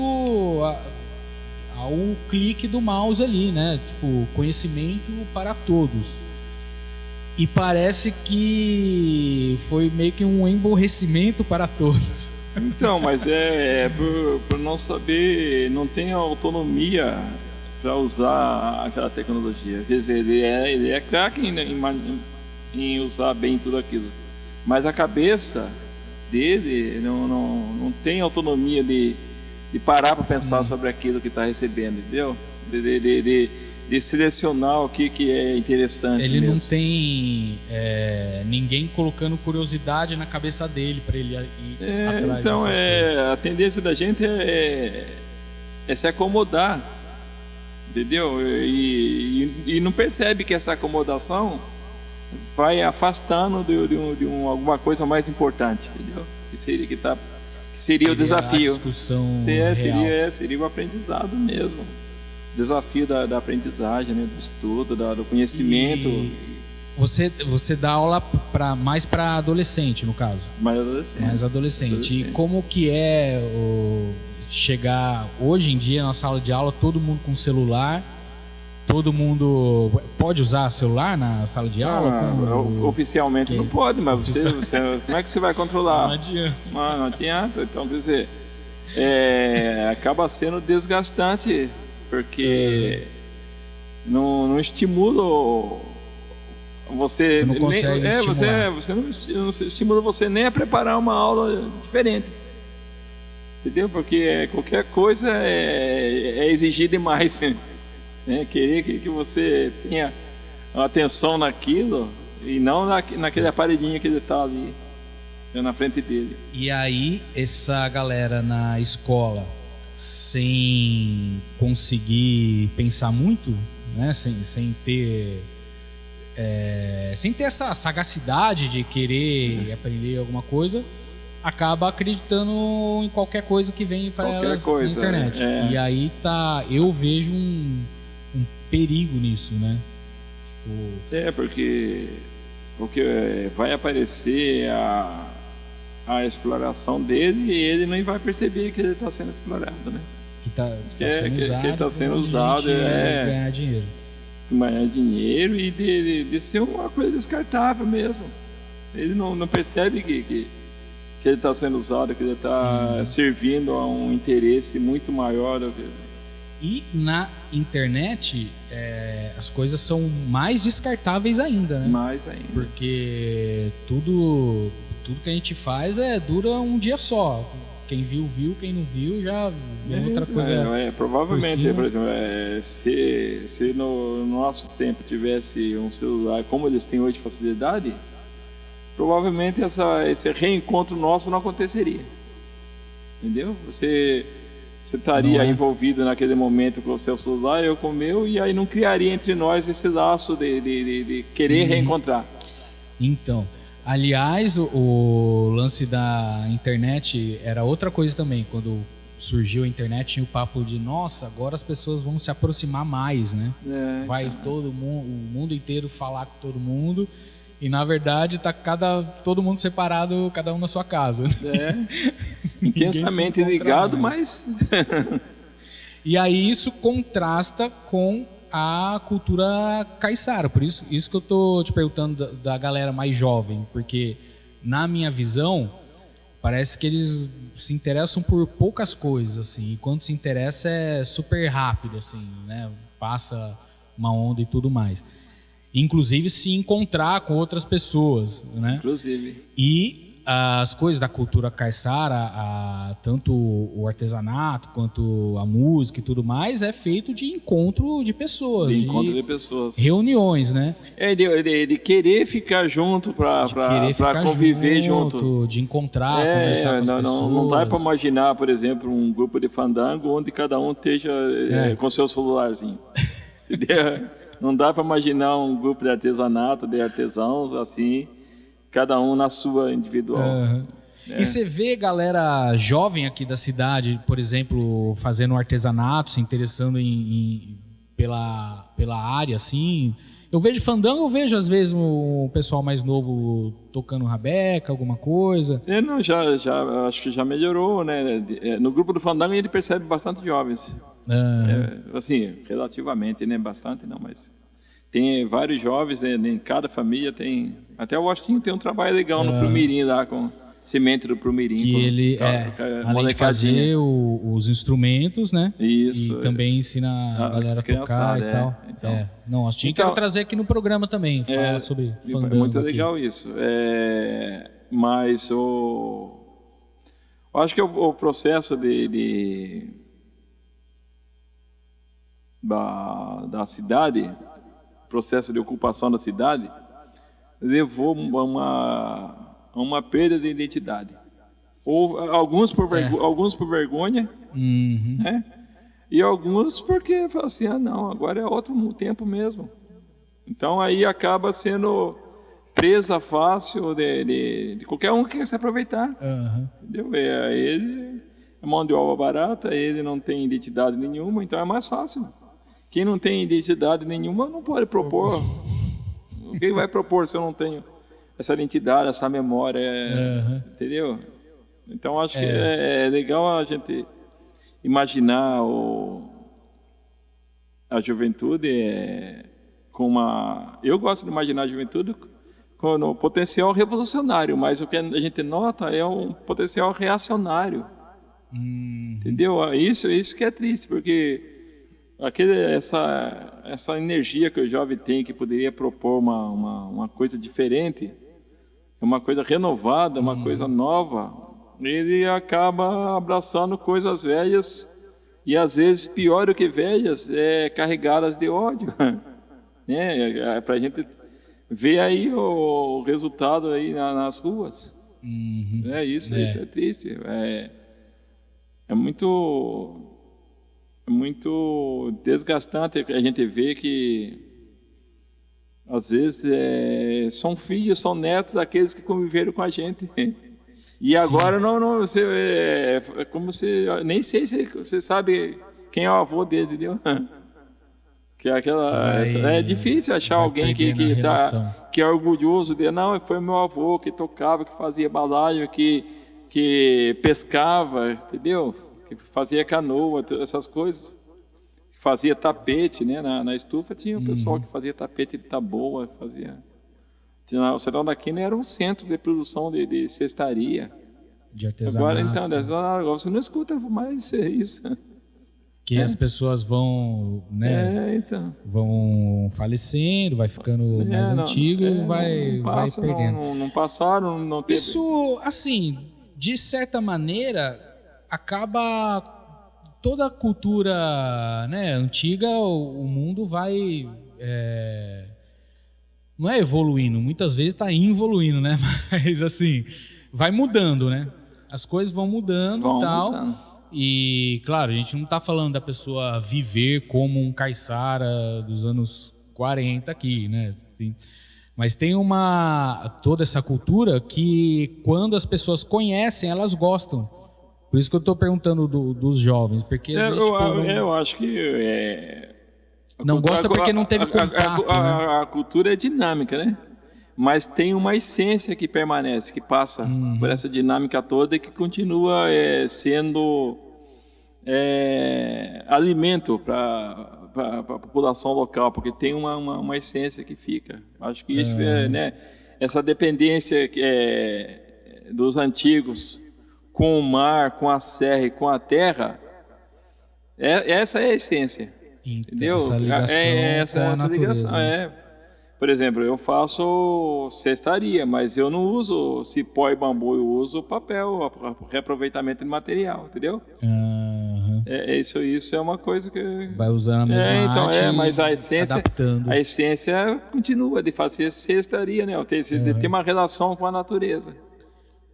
ao clique do mouse ali, né? Tipo, conhecimento para todos. E parece que foi meio que um emborrecimento para todos. Então, mas por não saber, não tem autonomia para usar aquela tecnologia. Quer dizer, ele é craque em usar bem tudo aquilo, mas a cabeça dele não tem autonomia de parar para pensar sobre aquilo que está recebendo, entendeu? De selecionar o que é interessante. Ele mesmo. Não tem ninguém colocando curiosidade na cabeça dele para ele ir atrás. Então, a tendência da gente é se acomodar, entendeu? E não percebe que essa acomodação vai afastando de alguma coisa mais importante, entendeu? Que seria o desafio. A discussão seria o aprendizado mesmo. Desafio da aprendizagem, né? Do estudo, do conhecimento. E você dá aula mais para adolescente, no caso? Mais adolescente. E como que chegar hoje em dia na sala de aula, todo mundo com celular? Todo mundo pode usar celular na sala de aula? Oficialmente não pode, mas você como é que você vai controlar? Não adianta. Não adianta. Então, quer dizer, acaba sendo desgastante, porque não estimula você não consegue estimular. você não estimula você nem a preparar uma aula diferente, entendeu? Porque qualquer coisa é exigir demais, né? Querer que você tenha atenção naquilo e não naquele aparelhinho que ele está ali na frente dele. E aí essa galera na escola, sem conseguir pensar muito, né? sem ter essa sagacidade de querer aprender alguma coisa, acaba acreditando em qualquer coisa que vem para ela na internet. E aí eu vejo um perigo nisso, né? Porque vai aparecer a exploração dele e ele nem vai perceber que ele está sendo explorado, né? Que ele está sendo usado ganhar dinheiro. Ganhar dinheiro e de ser uma coisa descartável mesmo. Ele não percebe que ele está sendo usado, que ele está servindo a um interesse muito maior do que... E na internet as coisas são mais descartáveis ainda, né? Mais ainda. Porque tudo que a gente faz dura um dia só. Quem viu, quem não viu já viu outra coisa. Provavelmente, por exemplo, se no nosso tempo tivesse um celular como eles têm hoje de facilidade, provavelmente esse reencontro nosso não aconteceria. Entendeu? Você estaria envolvido naquele momento com o seu celular, eu com o meu, e aí não criaria entre nós esse laço de querer reencontrar. Então, aliás, o lance da internet era outra coisa também. Quando surgiu a internet, tinha o papo de, nossa, agora as pessoas vão se aproximar mais, né? Vai todo mundo, o mundo inteiro falar com todo mundo. E na verdade tá todo mundo separado, cada um na sua casa. Intensamente ligado, mas... E aí isso contrasta com a cultura caiçara. Por isso que eu tô te perguntando da galera mais jovem, porque na minha visão parece que eles se interessam por poucas coisas, assim, e quando se interessa é super rápido, assim, né? Passa uma onda e tudo mais. Inclusive se encontrar com outras pessoas, né? Inclusive. E as coisas da cultura caiçara, tanto o artesanato quanto a música e tudo mais, é feito de encontro de pessoas. De encontro de pessoas. Reuniões, né? De querer ficar junto para conviver junto. De encontrar, conversar com as pessoas. Não dá para imaginar, por exemplo, um grupo de fandango onde cada um esteja com seu celularzinho. Entendeu? Não dá para imaginar um grupo de artesanato, de artesãos, assim, cada um na sua individual. E você vê galera jovem aqui da cidade, por exemplo, fazendo artesanato, se interessando pela área, assim. Eu vejo fandango, eu vejo às vezes o pessoal mais novo tocando rabeca, alguma coisa. Não, já acho que já melhorou, né? No grupo do fandango ele percebe bastante jovens. Assim, relativamente, né? Bastante não, mas tem vários jovens, né? Em cada família tem. Até o Agostinho tem um trabalho legal no Prumirim lá com semente do Prumirim. Que ele, além de fazer os instrumentos, né? Isso. E também ensina a galera a tocar e tal. Então, não, acho que quero trazer aqui no programa também, falar sobre fandango. É muito aqui. legal isso. Mas eu acho que o processo da cidade, processo de ocupação da cidade, levou a uma perda de identidade. Ou alguns por vergonha, né? E alguns porque falam assim, não, agora é outro tempo mesmo. Então aí acaba sendo presa fácil de qualquer um que quer se aproveitar. Entendeu? Ele é mão de obra barata, ele não tem identidade nenhuma, então é mais fácil. Quem não tem identidade nenhuma não pode propor. Quem vai propor se eu não tenho essa identidade, essa memória, entendeu? Então acho que é legal a gente imaginar a juventude com uma... Eu gosto de imaginar a juventude com um potencial revolucionário, mas o que a gente nota é um potencial reacionário. Entendeu? Isso que é triste, porque essa energia que o jovem tem, que poderia propor uma coisa diferente, uma coisa renovada, uma coisa nova, ele acaba abraçando coisas velhas e às vezes pior do que velhas, carregadas de ódio. Para a gente ver aí o resultado aí nas ruas. Isso é triste. É muito desgastante a gente ver que às vezes são filhos, são netos daqueles que conviveram com a gente. E agora é como se nem sei se você sabe quem é o avô dele, entendeu? Que é difícil achar alguém que é orgulhoso de não, foi meu avô que tocava, que fazia balaio, que pescava, entendeu? Que fazia canoa, essas coisas. Que fazia tapete, né? Na estufa tinha o pessoal que fazia tapete de taboa, fazia. O Sertão da Quina era um centro de produção de cestaria. De artesanato. Agora você não escuta mais isso. Que as pessoas vão, né? Vão falecendo, vai ficando mais antigo e vai perdendo. Não passaram, não teve. Isso, assim, de certa maneira, acaba toda a cultura, né, antiga, o mundo vai... não é evoluindo, muitas vezes está involuindo, né? Mas assim, vai mudando, né? As coisas vão mudando e tal. Mudando. E, claro, a gente não está falando da pessoa viver como um caiçara dos anos 40 aqui, né? Mas tem toda essa cultura que quando as pessoas conhecem, elas gostam. Por isso que eu estou perguntando dos jovens, porque às vezes, eu acho que não gosta porque não teve contato. A cultura é dinâmica, né? Mas tem uma essência que permanece, que passa por essa dinâmica toda e que continua sendo alimento para a população local, porque tem uma essência que fica. Acho que isso né? Essa dependência dos antigos com o mar, com a serra e com a terra, essa é a essência. Entendeu? Essa ligação. Por exemplo, eu faço cestaria, mas eu não uso cipó e bambu, eu uso papel, reaproveitamento de material, entendeu? Isso é uma coisa que... Vai usando a mesma arte, mas adaptando. A essência continua de fazer cestaria, né? De ter uma relação com a natureza.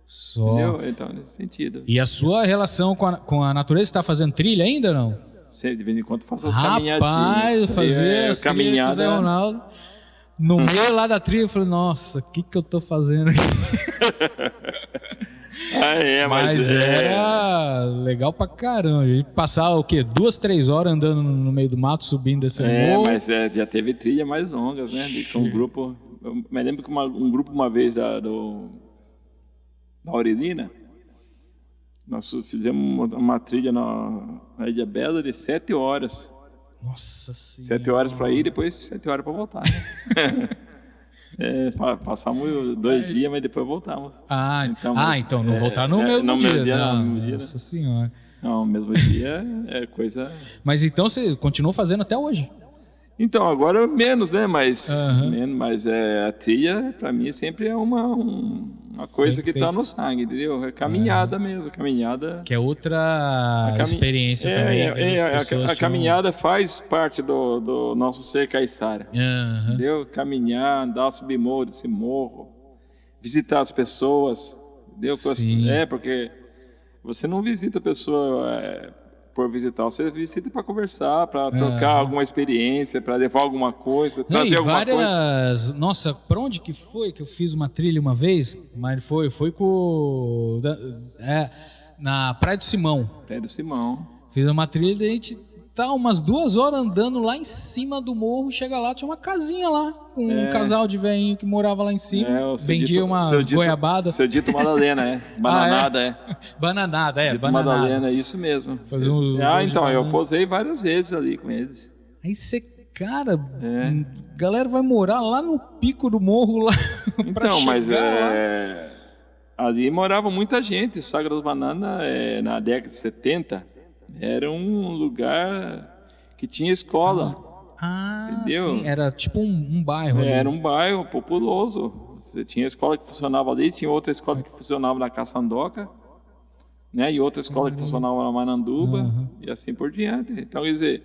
Só. Entendeu? Então, nesse sentido. E a sua relação com a natureza, você está fazendo trilha ainda ou não? De vez em quando faço as Rapaz, caminhadinhas. fazer as trilhas com o Zé Ronaldo. No meio lá da trilha, eu falei, nossa, o que eu tô fazendo aqui? Mas era legal pra caramba. A gente passava o quê? 2, 3 horas andando no meio do mato, subindo, descendo morro. Mas já teve trilha mais longas, né? Com um grupo. Eu me lembro que um grupo uma vez da Aurelina, nós fizemos uma trilha na Ilha Bela de 7 horas. Nossa Senhora. 7 horas para ir, depois 7 horas para voltar. Passamos 2 dias, mas depois voltamos. Então não voltar no mesmo dia. Nossa Senhora. Não, no mesmo dia é coisa... Mas então você continuou fazendo até hoje? Então, agora menos, né? Mas a trilha, para mim, sempre é uma coisa que está no sangue, entendeu? É caminhada mesmo, caminhada... Que é outra experiência também. A caminhada faz parte do nosso ser caiçara, entendeu? Caminhar, andar, subir morro, descer morro, visitar as pessoas, entendeu? Porque você não visita a pessoa... por visitar, você visita para conversar, para trocar alguma experiência, para levar alguma coisa, trazer alguma coisa. Nossa, para onde que foi que eu fiz uma trilha uma vez? Mas foi na Praia do Simão. Praia do Simão. Fiz uma trilha e a gente tá umas 2 horas andando lá em cima do morro, chega lá, tinha uma casinha lá, com um casal de velhinho que morava lá em cima, vendia umas goiabadas. Seu dito Madalena, Bananada, Bananada, Dito Madalena, isso mesmo. Então, eu posei várias vezes ali com eles. Aí você, cara, a galera vai morar lá no pico do morro lá. Então, mas ali morava muita gente. Sagra das Bananas, na década de 70, era um lugar que tinha escola. Entendeu? Sim, era tipo um bairro. Era um bairro populoso. Você tinha escola que funcionava ali, tinha outra escola que funcionava na Caçandoca, né? E outra escola que funcionava na Mananduba, e assim por diante. Então, quer dizer...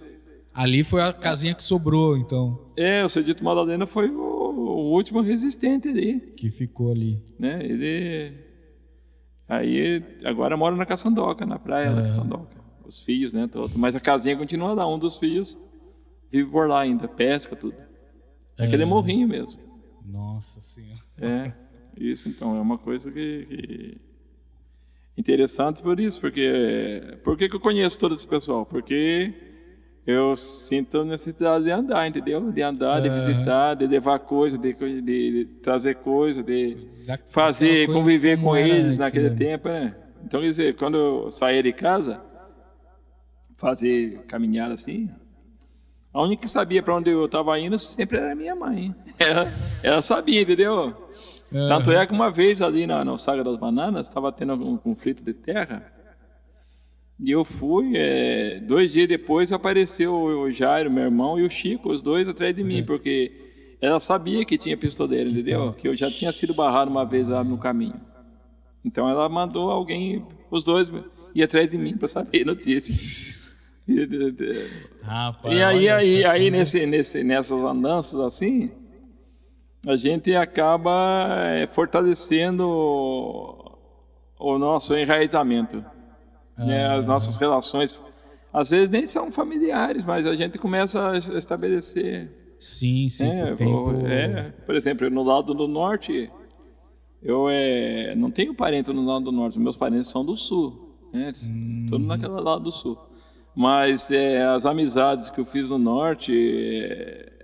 Ali foi a casinha que sobrou, então. O seu Dito Madalena foi o último resistente ali. Que ficou ali. Né? Ele... Aí, agora mora na Caçandoca, na praia da Caçandoca. Os filhos, né? Mas a casinha continua lá. Um dos filhos vive por lá ainda, pesca, tudo. Aquele morrinho mesmo. Nossa Senhora. Isso então é uma coisa que... interessante por isso, porque... Por que eu conheço todo esse pessoal? Porque eu sinto a necessidade de andar, entendeu? De andar, de visitar, de levar coisa, de trazer coisa, de fazer, conviver com eles naquele tempo, né? Então, quer dizer, quando eu saía de casa, fazer caminhada assim, a única que sabia para onde eu estava indo sempre era a minha mãe. Ela sabia, entendeu? Tanto é que uma vez ali no Sagra das Bananas estava tendo um conflito de terra e eu fui, 2 dias depois apareceu o Jairo, meu irmão, e o Chico, os dois atrás de mim, porque ela sabia que tinha pistoleiro, entendeu? Que eu já tinha sido barrado uma vez lá no caminho. Então ela mandou alguém, os dois, ir atrás de mim para saber notícias. Rapaz, e aí nessas andanças assim, a gente acaba fortalecendo o nosso enraizamento, né? As nossas relações, às vezes nem são familiares, mas a gente começa a estabelecer. Sim, com o tempo. Por exemplo, no lado do norte, eu não tenho parente no lado do norte, meus parentes são do sul, né? Tudo naquele lado do sul. Mas as amizades que eu fiz no norte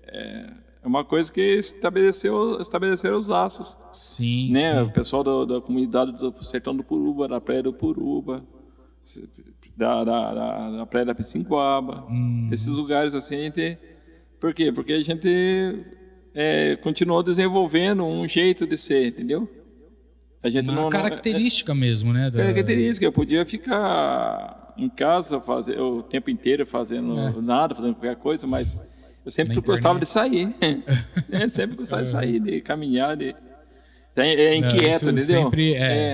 é uma coisa que estabeleceram os laços. Sim, né? sim. O pessoal da comunidade do Sertão do Puruba, da Praia do Puruba, da Praia da Piscinguaba, esses lugares assim, a gente... Por quê? Porque a gente continuou desenvolvendo um jeito de ser, entendeu? A gente uma característica mesmo, né? Característica. Eu podia ficar em casa o tempo inteiro fazendo nada, fazendo qualquer coisa, mas eu sempre gostava de sair. Sempre gostava de sair, de caminhar, inquieto, entendeu?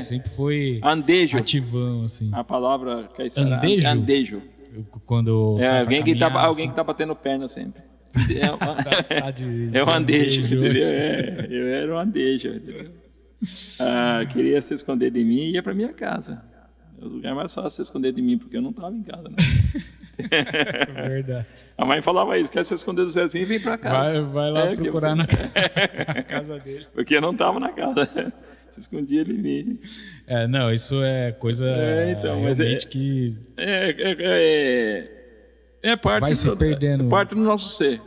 Sempre foi andejo. Ativão, assim. A palavra caiçara. Andejo? Andejo. Quando alguém que tá batendo perna sempre. É o andejo, entendeu? Eu era o andejo, entendeu? Queria se esconder de mim e ia para minha casa. O lugar mais fácil se esconder de mim, porque eu não estava em casa, né? Verdade. A mãe falava isso, quer se esconder do Zezinho, vem pra cá. Vai lá procurar na casa dele. Porque eu não estava na casa. Se escondia ele em mim. Não, isso é coisa Então, mas realmente que é parte, vai se perdendo. Parte do nosso ser.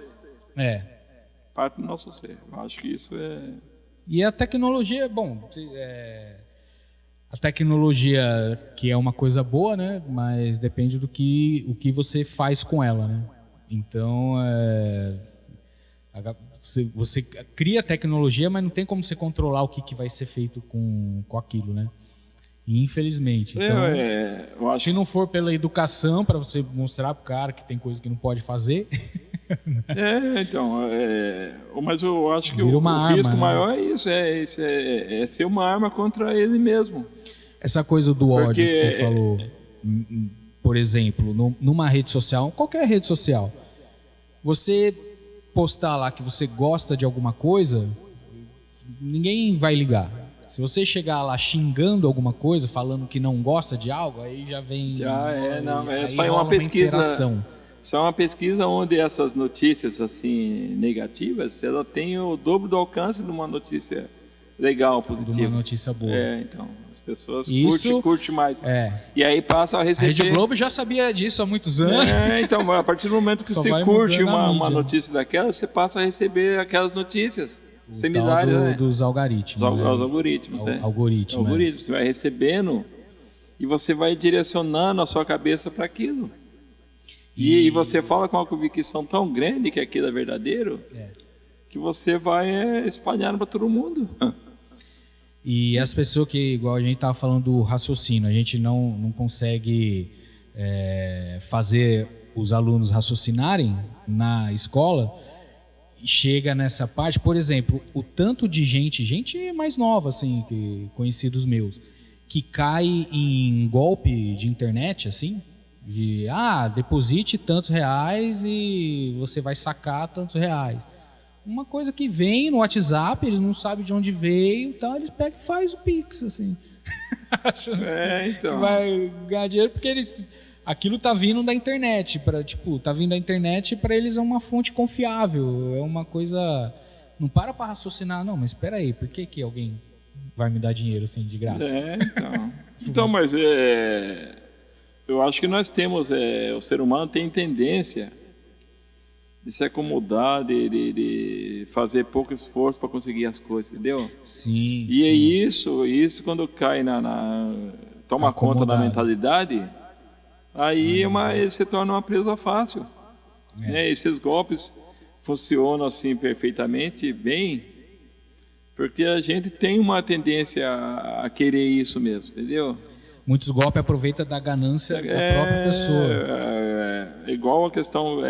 Parte do nosso ser. Eu acho que isso é... E a tecnologia, bom, a tecnologia que é uma coisa boa, né? Mas depende o que você faz com ela, né? Então, você cria tecnologia, mas não tem como você controlar o que vai ser feito com aquilo, né? Infelizmente. Então, eu acho... se não for pela educação, para você mostrar pro cara que tem coisa que não pode fazer... mas eu acho que Vira uma o arma, risco né? maior é isso, é ser uma arma contra ele mesmo. Essa coisa do ódio que você falou, por exemplo, numa rede social, qualquer rede social, você postar lá que você gosta de alguma coisa, ninguém vai ligar. Se você chegar lá xingando alguma coisa, falando que não gosta de algo, aí já vem... Sai uma pesquisa... Isso é uma pesquisa onde essas notícias assim negativas, ela tem o dobro do alcance de uma notícia legal, positiva. De uma notícia boa. Então, as pessoas curtem mais. E aí passam a receber... A Rede Globo já sabia disso há muitos anos. Então, a partir do momento que você curte uma notícia daquela, você passa a receber aquelas notícias similares. Dos algoritmos. Os algoritmos, Algoritmos. Você vai recebendo e você vai direcionando a sua cabeça para aquilo. E você fala com uma convicção tão grande que aquilo é verdadeiro, que você vai espalhando para todo mundo. E as pessoas que, igual a gente estava falando do raciocínio, a gente não consegue fazer os alunos raciocinarem na escola, chega nessa parte, por exemplo, o tanto de gente mais nova, assim, conhecidos meus, que cai em golpe de internet, assim, de deposite tantos reais e você vai sacar tantos reais. Uma coisa que vem no WhatsApp, eles não sabem de onde veio, então eles pegam e fazem o Pix, assim. Então. Vai ganhar dinheiro porque aquilo tá vindo da internet, tá vindo da internet, para eles é uma fonte confiável, é uma coisa, não para raciocinar, não, mas espera aí, por que alguém vai me dar dinheiro assim de graça? Então, mas eu acho que nós temos, o ser humano tem tendência de se acomodar, de fazer pouco esforço para conseguir as coisas, entendeu? Sim. E é isso quando cai toma conta da mentalidade, aí se torna uma presa fácil. Esses golpes funcionam assim perfeitamente bem, porque a gente tem uma tendência a querer isso mesmo, entendeu? Muitos golpes aproveitam da ganância da própria pessoa. Igual a questão,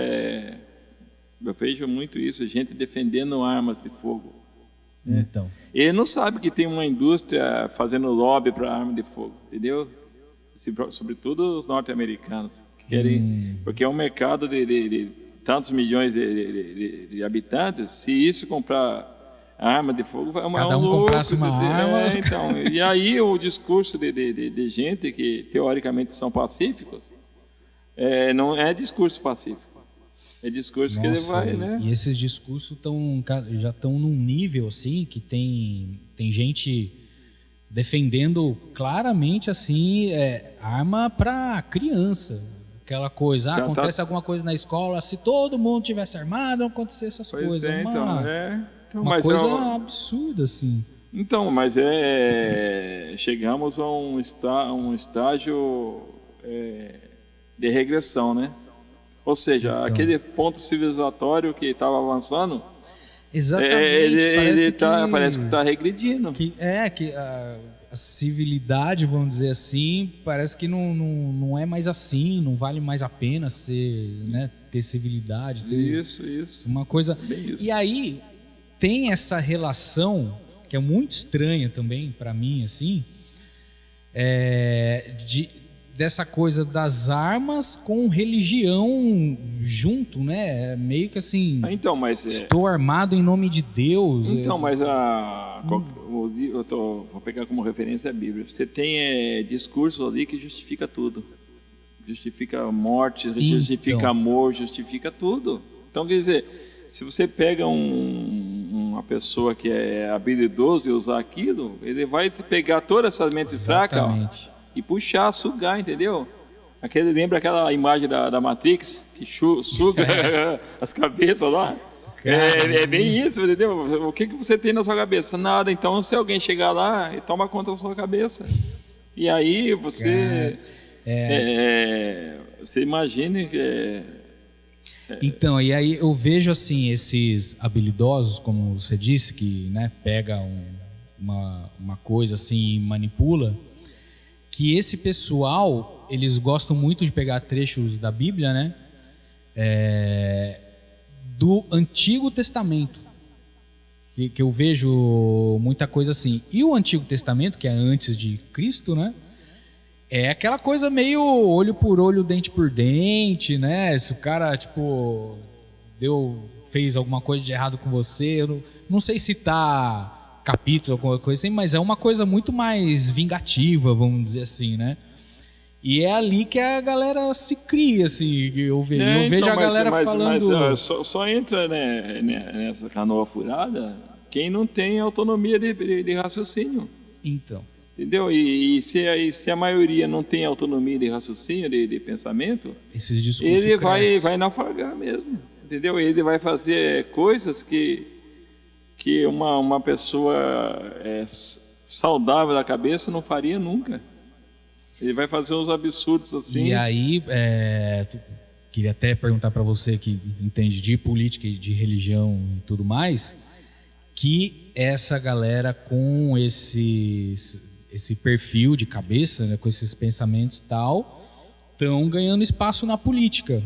eu vejo muito isso, gente defendendo armas de fogo. Então. Ele não sabe que tem uma indústria fazendo lobby para arma de fogo, entendeu? Sobretudo os norte-americanos, que querem, porque é um mercado de tantos milhões de habitantes. Se isso comprar arma de fogo, vai Cada um comprasse uma arma. Então, e aí o discurso de gente que teoricamente são pacíficos não é discurso pacífico. É discurso que ele vai, né? E esses discursos já estão num nível assim que tem gente defendendo claramente assim arma para criança. Aquela coisa, acontece alguma coisa na escola, se todo mundo tivesse armado, não acontecesse essas coisas. Uma coisa absurda, assim. Então, mas chegamos a um estágio de regressão, né? Ou seja, aquele ponto civilizatório que estava avançando, exatamente, parece que está regredindo. A civilidade, vamos dizer assim, parece que não é mais assim, não vale mais a pena ter civilidade. Ter Isso. Uma coisa. Bem isso. E aí tem essa relação que é muito estranha também para mim, assim, dessa coisa das armas com religião junto, né? Meio que assim. Então, mas estou armado em nome de Deus. Então, mas vou pegar como referência a Bíblia. Você tem discursos ali que justifica tudo. justifica morte, Então. justifica amor, justifica tudo. Então, quer dizer, se você pega uma pessoa que é habilidoso e usar aquilo, ele vai pegar toda essa mente fraca, ó, Exatamente. e puxar, sugar, entendeu? Lembra aquela imagem da Matrix, que suga as cabeças lá? É bem isso, entendeu? O que você tem na sua cabeça? Nada. Então, se alguém chegar lá e toma conta da sua cabeça, e aí você... você imagine que... Então, e aí eu vejo assim, esses habilidosos, como você disse, que, né, pega uma coisa assim e manipula, que esse pessoal, eles gostam muito de pegar trechos da Bíblia, né, do Antigo Testamento, que eu vejo muita coisa assim. E o Antigo Testamento, que é antes de Cristo, né, é aquela coisa meio olho por olho, dente por dente, né? Se o cara, tipo, fez alguma coisa de errado com você, eu não sei citar capítulos, alguma coisa assim, mas é uma coisa muito mais vingativa, vamos dizer assim, né? E é ali que a galera se cria, assim, eu vejo a galera falando... Mas só entra, né, nessa canoa furada quem não tem autonomia de raciocínio. Então... Entendeu? E se a maioria não tem autonomia de raciocínio, de pensamento, esses discursos ele vai naufragar mesmo. Entendeu? Ele vai fazer coisas que uma pessoa saudável da cabeça não faria nunca. Ele vai fazer uns absurdos assim. E aí, queria até perguntar para você que entende de política e de religião e tudo mais, que essa galera com esse perfil de cabeça, né, com esses pensamentos e tal, estão ganhando espaço na política.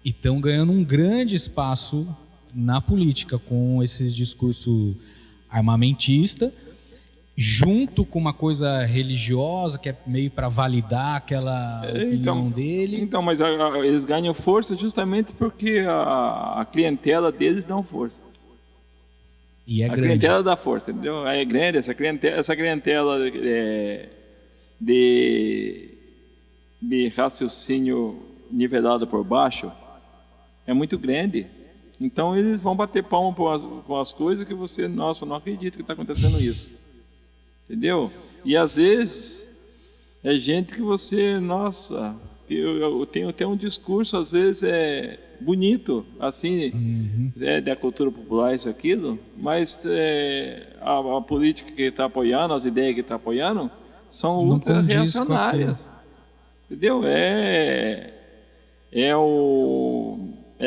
E estão ganhando um grande espaço na política com esse discurso armamentista, junto com uma coisa religiosa, que é meio para validar aquela opinião dele. Então, mas eles ganham força justamente porque a clientela deles dão força. E é grande. Clientela dá força, entendeu? É grande, essa clientela de raciocínio nivelado por baixo é muito grande. Então eles vão bater palma com as coisas que você, nossa, não acredito que está acontecendo isso. Entendeu? E às vezes é gente que você, nossa, eu tenho um discurso, às vezes bonito, assim, da cultura popular, isso, aquilo, mas a política que está apoiando, as ideias que está apoiando, são ultra-reacionárias. Entendeu? É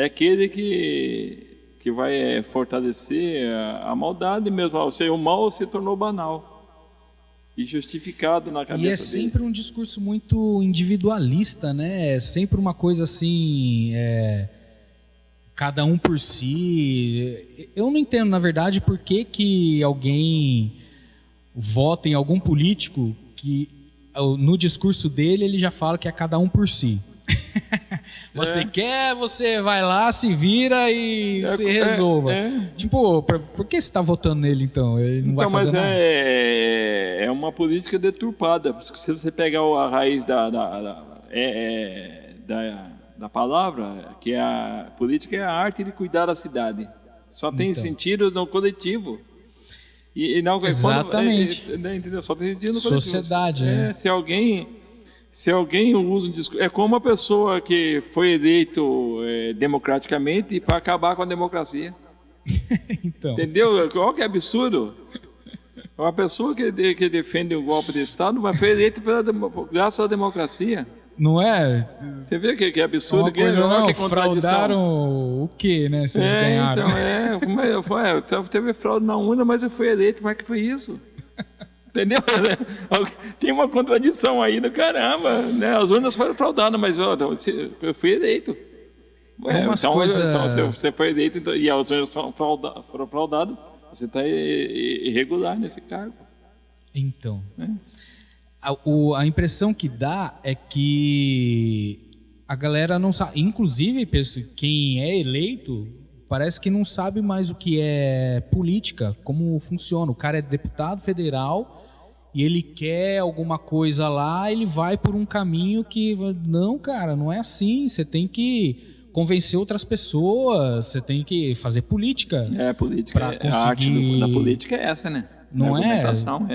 aquele que vai fortalecer a maldade mesmo. Ou seja, o mal se tornou banal e justificado na cabeça dele. E é sempre um discurso muito individualista, né? É sempre uma coisa assim... cada um por si. Eu não entendo, na verdade, por que alguém vota em algum político que no discurso dele ele já fala que é cada um por si. Você quer, você vai lá, se vira e se resolva. Tipo, por que você está votando nele então? Ele não vai fazer nada. É uma política deturpada. Se você pegar a raiz da palavra, que a política é a arte de cuidar da cidade. Só tem sentido no coletivo. E não, exatamente. Entendeu? Só tem sentido no coletivo. Sociedade, né? Se alguém usa um discurso... É como uma pessoa que foi eleito democraticamente para acabar com a democracia. Então. Entendeu? Olha que absurdo. Uma pessoa que defende o golpe de Estado, mas foi eleita graças à democracia. Não é? Você vê que é absurdo, que é contradição. Fraudaram o quê, né? Vocês ganharam. Então, teve fraude na urna, mas eu fui eleito. Como é que foi isso? Entendeu? Tem uma contradição aí do caramba, né? As urnas foram fraudadas, mas eu fui eleito. Então, se você foi eleito e as urnas foram fraudadas, você está irregular nesse cargo. Então... A impressão que dá é que a galera não sabe, inclusive quem é eleito parece que não sabe mais o que é política, como funciona. O cara é deputado federal e ele quer alguma coisa lá, ele vai por um caminho que... Não, cara, não é assim. Você tem que convencer outras pessoas, você tem que fazer política. Política, conseguir... a arte da política é essa, né? Não a argumentação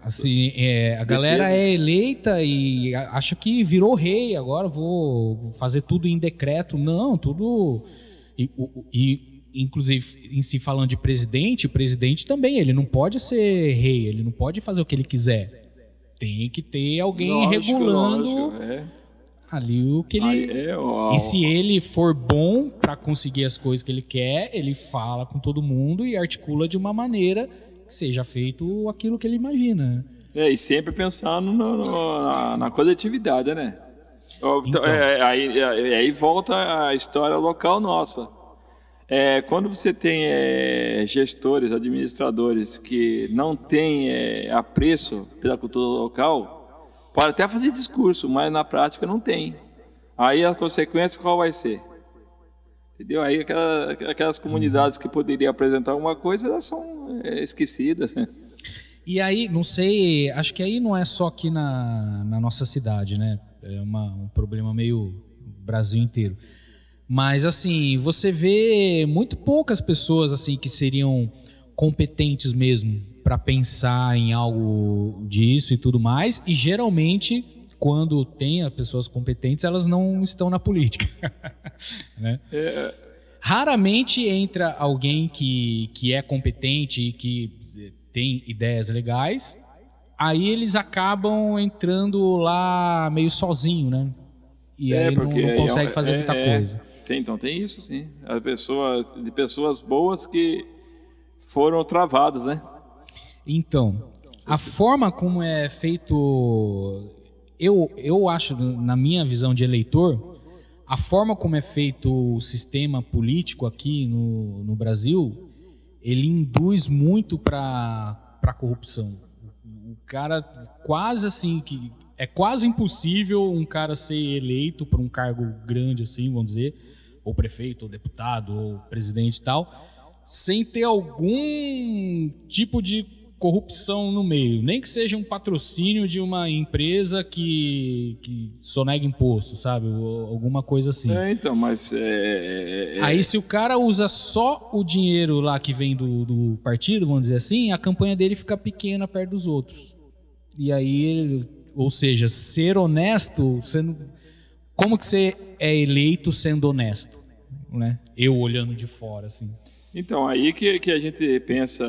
Assim, a galera é eleita e acha que virou rei, agora vou fazer tudo em decreto. Não, tudo... Inclusive, em se falando de presidente, o presidente também, ele não pode ser rei, ele não pode fazer o que ele quiser. Tem que ter alguém regulando ali o que ele... E se ele for bom para conseguir as coisas que ele quer, ele fala com todo mundo e articula de uma maneira que seja feito aquilo que ele imagina. E sempre pensando na coletividade, né? Então. Aí volta a história local nossa. Quando você tem gestores, administradores que não têm apreço pela cultura local, pode até fazer discurso, mas na prática não tem. Aí a consequência qual vai ser? Entendeu? Aí aquelas comunidades que poderiam apresentar alguma coisa, elas são esquecidas, né? E aí, não sei, acho que aí não é só aqui na nossa cidade, né? É um problema meio Brasil inteiro. Mas, assim, você vê muito poucas pessoas assim que seriam competentes mesmo para pensar em algo disso e tudo mais. E, geralmente, quando tem as pessoas competentes, elas não estão na política. Né? Raramente entra alguém que é competente e que tem ideias legais. Aí eles acabam entrando lá meio sozinho, né? E aí não consegue fazer muita coisa. Então tem isso, sim. De pessoas boas que foram travadas, né? Então, a forma como é feito... Eu acho, na minha visão de eleitor, a forma como é feito o sistema político aqui no Brasil, ele induz muito para a corrupção. O cara quase assim... É quase impossível um cara ser eleito para um cargo grande assim, vamos dizer, ou prefeito, ou deputado, ou presidente e tal, sem ter algum tipo de corrupção no meio. Nem que seja um patrocínio de uma empresa que sonega imposto, sabe? Ou alguma coisa assim. Então, mas... Aí se o cara usa só o dinheiro lá que vem do partido, vamos dizer assim, a campanha dele fica pequena perto dos outros. E aí ele... Ou seja, ser honesto, como que você é eleito sendo honesto? Né? Eu olhando de fora, assim. Então, aí que a gente pensa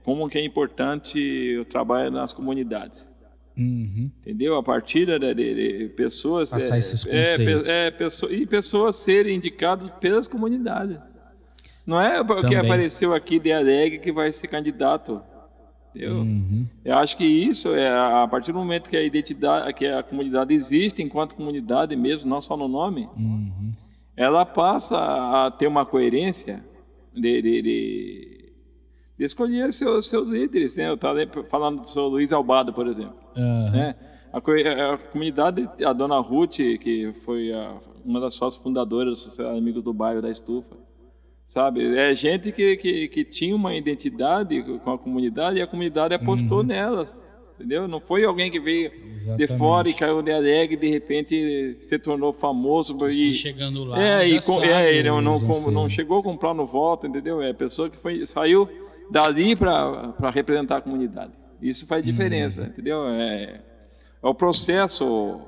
como que é importante o trabalho nas comunidades. Uhum. Entendeu? A partir de pessoas... Passar esses conceitos. E pessoas serem indicadas pelas comunidades. Não é porque apareceu aqui de Alegre que vai ser candidato. Uhum. Eu acho que isso a partir do momento que a identidade, que a comunidade existe enquanto comunidade mesmo, não só no nome, ela passa a ter uma coerência de escolher seus líderes, né? Eu estava falando do seu Luiz Albado, por exemplo. Né? A comunidade, a dona Ruth, que foi uma das sócias fundadoras da Sociedade Amigos do Bairro da Estufa, sabe? É gente que tinha uma identidade com a comunidade e a comunidade apostou nelas, entendeu? Não foi alguém que veio de fora e caiu de Alegre e de repente se tornou famoso. Chegando lá, ele não chegou comprando voto, entendeu? É a pessoa que saiu dali para representar a comunidade. Isso faz diferença, entendeu? É o processo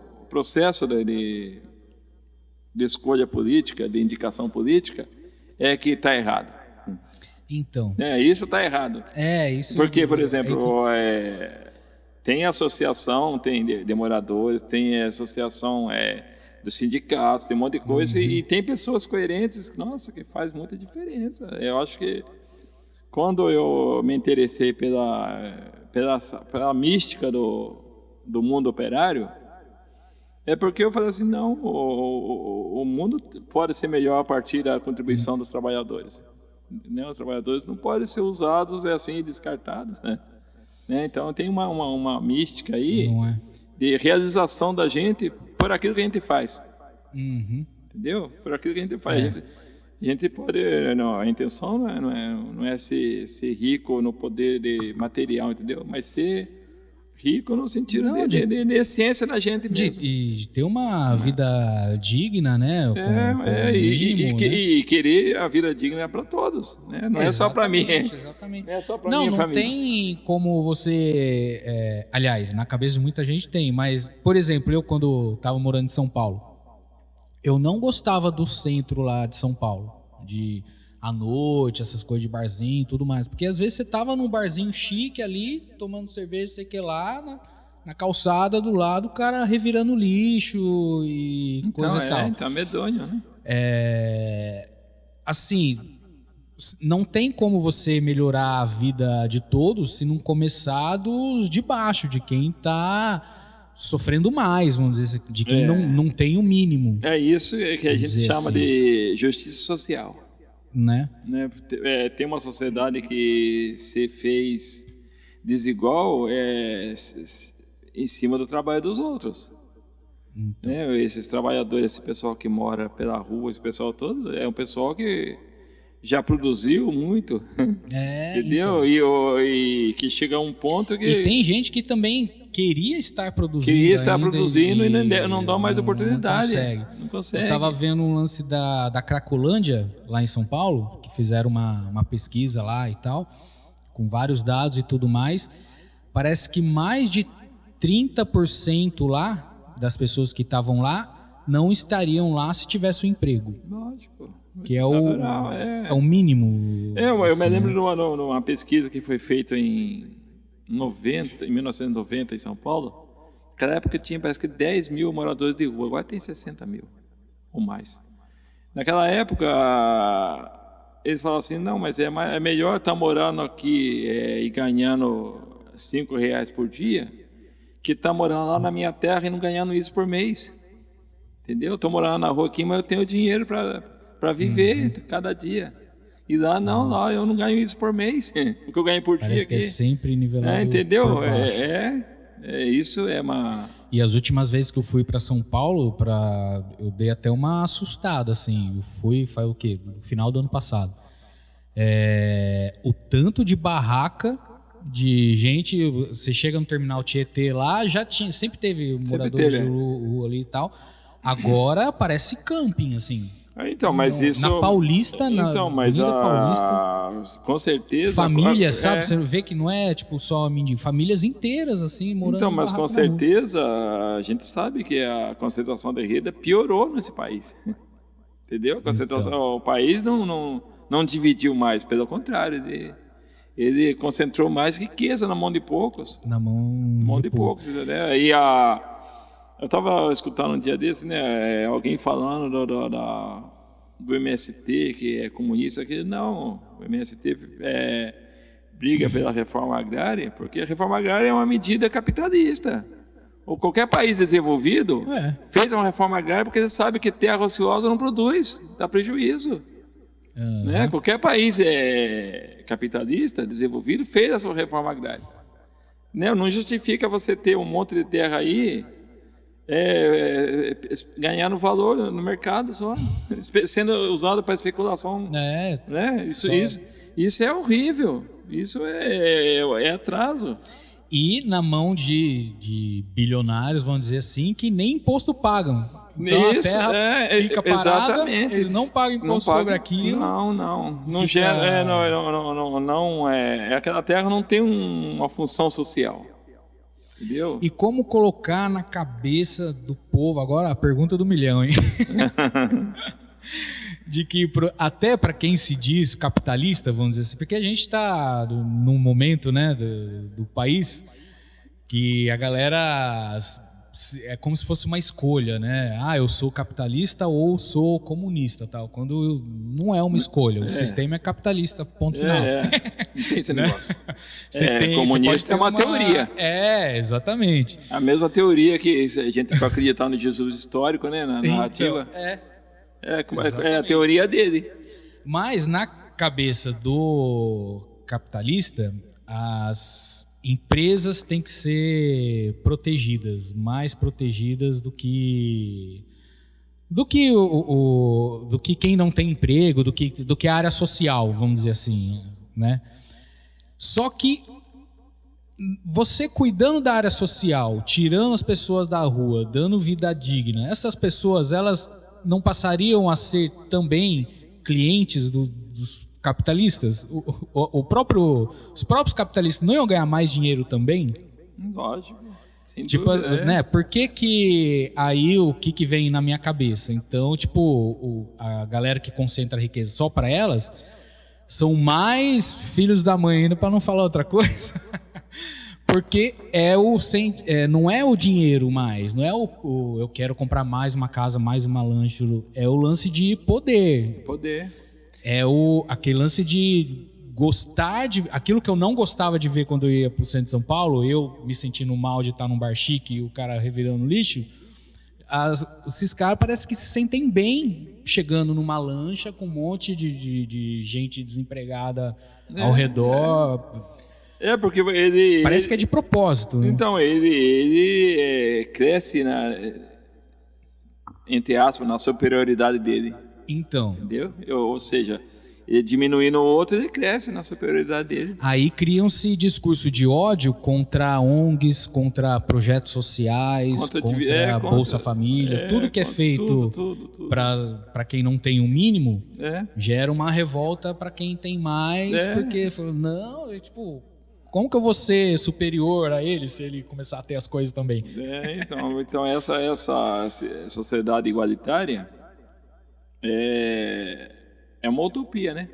de escolha política, de indicação política, é que está errado. Então. Isso está errado. Isso. Porque, por exemplo, tem associação, tem de moradores, tem associação dos sindicatos, tem um monte de coisa, e tem pessoas coerentes, que faz muita diferença. Eu acho que quando eu me interessei pela mística do mundo operário, é porque eu falei assim, não, o mundo pode ser melhor a partir da contribuição dos trabalhadores. Né? Os trabalhadores não podem ser usados assim, descartados. Né? Então tem uma mística aí de realização da gente por aquilo que a gente faz. Entendeu? Por aquilo que a gente faz. A gente pode... a intenção não é ser rico no poder material, entendeu? Mas ser Rico no sentido Não, de essência da gente mesmo. De ter uma vida digna, né? E querer a vida digna para todos, né? Não é só para mim. Exatamente. Não é só para minha não família. Não tem como você... aliás, na cabeça de muita gente tem, mas, por exemplo, eu quando estava morando em São Paulo, eu não gostava do centro lá de São Paulo, de à noite, essas coisas de barzinho e tudo mais. Porque às vezes você tava num barzinho chique ali, tomando cerveja, sei que lá, na calçada do lado, o cara revirando lixo e coisa e tal. Então é medonho, né? Assim, não tem como você melhorar a vida de todos se não começar dos de baixo, de quem tá sofrendo mais, vamos dizer assim, de quem não tem o mínimo. É isso que a gente chama assim, de justiça social. Né? Tem uma sociedade que se fez desigual em cima do trabalho dos outros. Então. Esses trabalhadores, esse pessoal que mora pela rua, esse pessoal todo, é um pessoal que já produziu muito, entendeu? Então. E que chega a um ponto que... E tem gente que também queria estar produzindo. Queria estar produzindo e não dá mais oportunidade. Não consegue. Eu estava vendo um lance da Cracolândia, lá em São Paulo, que fizeram uma pesquisa lá e tal, com vários dados e tudo mais. Parece que mais de 30% lá, das pessoas que estavam lá, não estariam lá se tivesse um emprego. Lógico. Que é o mínimo. Eu me lembro de uma pesquisa que foi feita em 1990 em São Paulo. Naquela época tinha, parece que 10 mil moradores de rua, agora tem 60 mil ou mais. Naquela época, eles falavam assim, não, mas é melhor estar morando aqui e ganhando R$5 por dia, que estar morando lá na minha terra e não ganhando isso por mês. Entendeu? Estou morando na rua aqui, mas eu tenho dinheiro para viver cada dia. E lá lá eu não ganho isso por mês, o que eu ganho por dia aqui. Que é sempre nivelado. Entendeu? Isso é uma... E as últimas vezes que eu fui para São Paulo, eu dei até uma assustada, assim. Eu fui, faz o quê? No final do ano passado. O tanto de barraca de gente... Você chega no terminal Tietê lá, sempre teve moradores de rua ali e tal. Agora parece camping, assim. Então, mas isso... Na Paulista, Paulista, com certeza... Famílias, sabe? Você vê que não é tipo só mendigo. Famílias inteiras, assim, morando. Então, mas com certeza a gente sabe que a concentração de renda piorou nesse país. Entendeu? A concentração... O país não dividiu mais, pelo contrário, ele concentrou mais riqueza na mão de poucos. Na mão de poucos, entendeu? E eu estava escutando um dia desse, né, alguém falando do MST, que é comunista, que não, o MST briga pela reforma agrária, porque a reforma agrária é uma medida capitalista. Ou qualquer país desenvolvido fez uma reforma agrária porque sabe que terra ociosa não produz, dá prejuízo. Né? Qualquer país capitalista, desenvolvido, fez a sua reforma agrária. Não justifica você ter um monte de terra aí ganhar no valor no mercado só, sendo usado para especulação. Né? Isso é horrível. Isso é atraso. E na mão de bilionários, vamos dizer assim, que nem imposto pagam. Então a terra fica parada, exatamente. Eles não pagam imposto sobre aquilo. Não gera, aquela terra não tem uma função social. Entendeu? E como colocar na cabeça do povo, agora a pergunta do milhão, hein? De que até para quem se diz capitalista, vamos dizer assim, porque a gente está num momento, né, do país que a galera é como se fosse uma escolha, né? Eu sou capitalista ou sou comunista, tal. Quando não é uma escolha, o sistema é capitalista, ponto final. Não tem esse negócio. Comunista é uma teoria. Exatamente. A mesma teoria que a gente vai acreditar no Jesus histórico, né? Na narrativa. É a teoria dele. Mas na cabeça do capitalista, as empresas têm que ser protegidas, mais protegidas do que quem não tem emprego, do que a área social, vamos dizer assim, né? Só que Você cuidando da área social, tirando as pessoas da rua, dando vida digna, essas pessoas, elas não passariam a ser também clientes dos capitalistas? Os próprios capitalistas não iam ganhar mais dinheiro também? Lógico. Sem Tipo, dúvida, né? Por que aí o que vem na minha cabeça? Então, tipo, a galera que concentra a riqueza só para elas são mais filhos da mãe ainda, para não falar outra coisa. Porque não é o dinheiro mais, não é eu quero comprar mais uma casa, mais uma lancha, é o lance de poder. Poder. É aquele lance de gostar de... Aquilo que eu não gostava de ver quando eu ia pro centro de São Paulo, eu me sentindo mal de estar num bar chique e o cara revirando lixo, esses caras parece que se sentem bem chegando numa lancha com um monte de gente desempregada ao redor. Porque ele... Parece que é de propósito. Né? Então, ele cresce, entre aspas, na superioridade dele. Então. Entendeu? Ou seja, ele diminuindo o outro, ele cresce na superioridade dele. Aí criam-se discurso de ódio contra ONGs, contra projetos sociais, contra Bolsa Família. Tudo que é feito para quem não tem o mínimo, gera uma revolta para quem tem mais, porque não, tipo... Como que eu vou ser superior a ele se ele começar a ter as coisas também? Então essa sociedade igualitária é uma utopia, né?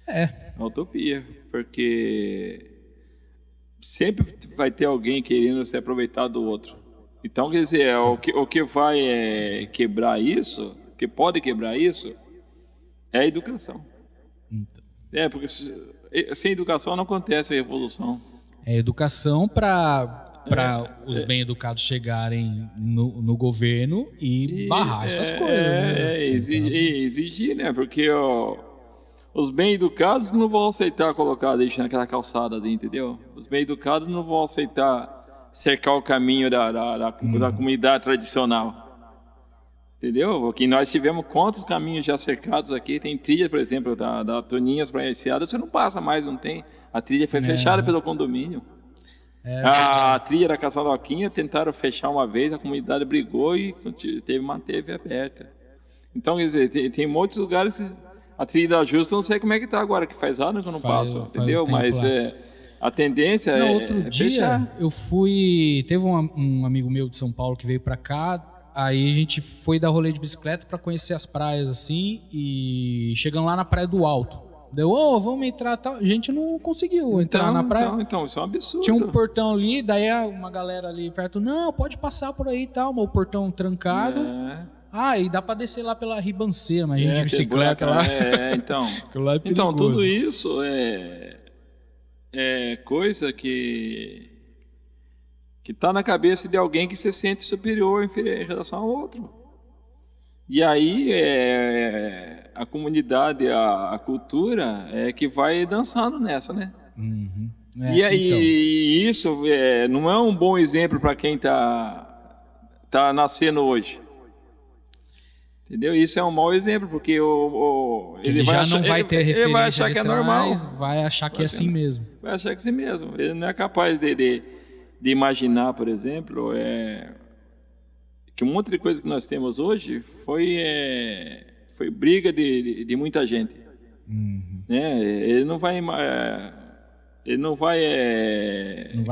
É uma utopia, porque sempre vai ter alguém querendo se aproveitar do outro. Então, quer dizer, o que vai quebrar isso, o que pode quebrar isso, é a educação. Porque sem educação não acontece a revolução. É educação para os bem-educados chegarem no governo e barrar essas coisas. Né? Exigir, né? Porque os bem-educados não vão aceitar colocar lixo naquela calçada ali, entendeu? Os bem-educados não vão aceitar cercar o caminho da comunidade tradicional. Entendeu? Porque nós tivemos quantos caminhos já cercados aqui. Tem trilha, por exemplo, da Toninhas para a Enseada. Você não passa mais, não tem. A trilha foi fechada pelo condomínio. A trilha da Caçadoquinha tentaram fechar uma vez, a comunidade brigou e manteve aberta. Então, quer dizer, tem muitos lugares que a trilha da Justa, não sei como é que está agora, que faz anos que eu não passo, entendeu? Mas a tendência outro dia, fechar. Eu fui... Teve um amigo meu de São Paulo que veio para cá. Aí a gente foi dar rolê de bicicleta para conhecer as praias assim e chegando lá na Praia do Alto. Deu, vamos entrar tal. A gente não conseguiu entrar na praia. Então, isso é um absurdo. Tinha um portão ali, daí uma galera ali perto, não, pode passar por aí e tal, mas o portão trancado. E dá para descer lá pela ribanceira, mas a gente de bicicleta lá. Então, tudo isso é coisa que está na cabeça de alguém que se sente superior em relação ao outro. E aí a comunidade, a cultura é que vai dançando nessa, né? Uhum. E isso não é um bom exemplo para quem tá nascendo hoje. Entendeu? Isso é um mau exemplo, porque ele vai achar que é normal. Vai achar que é assim mesmo. Vai achar que é assim mesmo. Ele não é capaz de imaginar, por exemplo, que um monte de coisa que nós temos hoje foi briga de muita gente. Uhum. Né? Ele não vai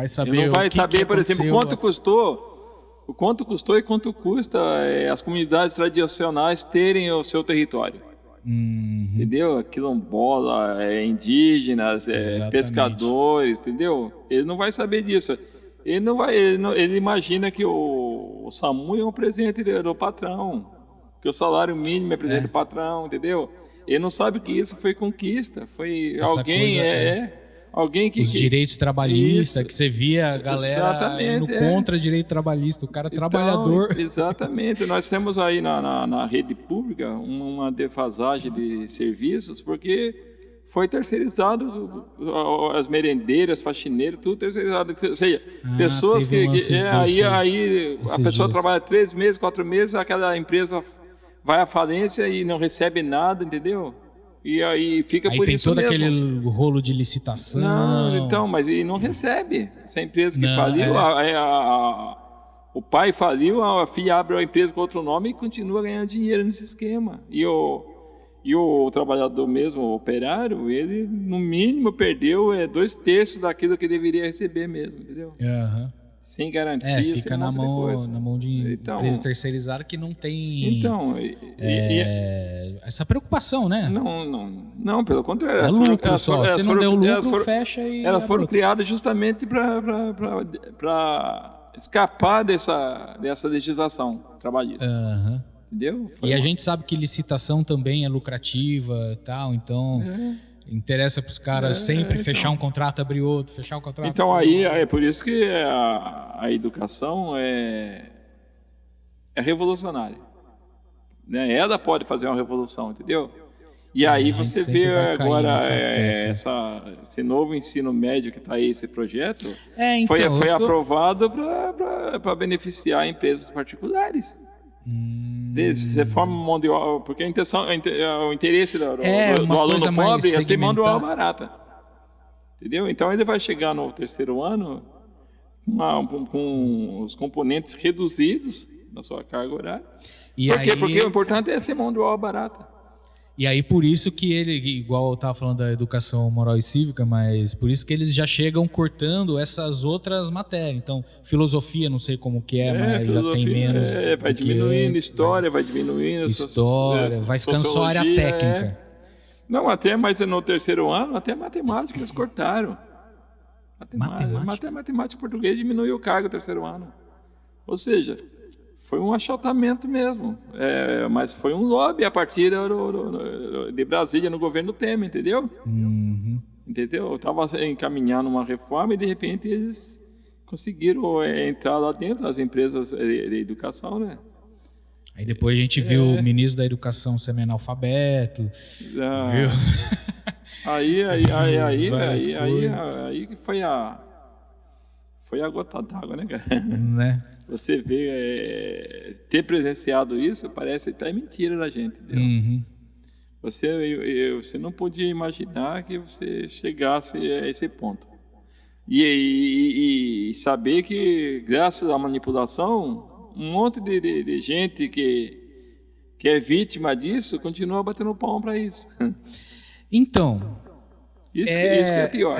saber, por exemplo, quanto custou e quanto custa as comunidades tradicionais terem o seu território. Uhum. Entendeu? Quilombola, indígenas, pescadores, entendeu? Ele não vai saber disso. Ele imagina que o SAMU é um presente do patrão, que o salário mínimo é presente do patrão, entendeu? Ele não sabe que isso foi conquista, foi alguém que... Os direitos trabalhistas, que você via a galera indo contra direito trabalhista, o cara trabalhador. Exatamente, nós temos aí na rede pública uma defasagem de serviços, porque foi terceirizado, as merendeiras, faxineiras, tudo terceirizado. Ou seja, pessoas aí a pessoa trabalha 3 meses, 4 meses, aquela empresa vai à falência e não recebe nada, entendeu? E aí fica Aí por tem isso todo mesmo. aquele rolo de licitação. Não, então, mas ele não recebe. Essa empresa que Não, faliu, é. o pai faliu, a filha abre a empresa com outro nome e continua ganhando dinheiro nesse esquema. E o trabalhador mesmo, o operário, ele no mínimo perdeu 2/3 daquilo que deveria receber mesmo, entendeu? Aham. Sem garantia, Fica sem na outra coisa. mão de Então, empresa terceirizada que não tem então essa preocupação, né? não, pelo contrário. É lucro só. Se não deu lucro, fecha e... Elas foram criadas justamente para escapar dessa legislação trabalhista. Aham. Entendeu? E a gente sabe que licitação também é lucrativa e tal, então interessa para os caras sempre fechar um contrato, abrir outro, fechar um contrato. Então aí é por isso que a educação é revolucionária. Né? Ela pode fazer uma revolução, entendeu? E aí você vê agora esse novo ensino médio que está aí, esse projeto, então, foi aprovado para beneficiar empresas particulares. Você forma mão de obra, porque o interesse do aluno pobre é ser mão de obra barata. Entendeu? Então ele vai chegar no terceiro ano com os componentes reduzidos da sua carga horária. Por quê? Porque o importante é ser mão de obra barata. E aí por isso que ele, igual eu estava falando da educação moral e cívica, mas por isso que eles já chegam cortando essas outras matérias. Então, filosofia, não sei como que mas já tem menos. Vai diminuindo, história vai diminuindo. História, vai ficando só área técnica. Não, mas no terceiro ano, até matemática eles cortaram. Matemática e português diminuiu o cargo no terceiro ano. Ou seja, foi um achatamento mesmo, mas foi um lobby a partir de Brasília no governo Temer, entendeu? Uhum. Entendeu? Eu estava encaminhando uma reforma e de repente eles conseguiram entrar lá dentro das empresas de educação, né? Aí depois a gente viu o ministro da Educação semi-analfabeto, viu? Aí que foi a gota d'água, né, cara? Né? Você vê, ter presenciado isso parece até mentira da gente, entendeu? Uhum. Você não podia imaginar que você chegasse a esse ponto. E saber que, graças à manipulação, um monte de gente que é vítima disso continua batendo palma para isso. Então... Isso que é pior.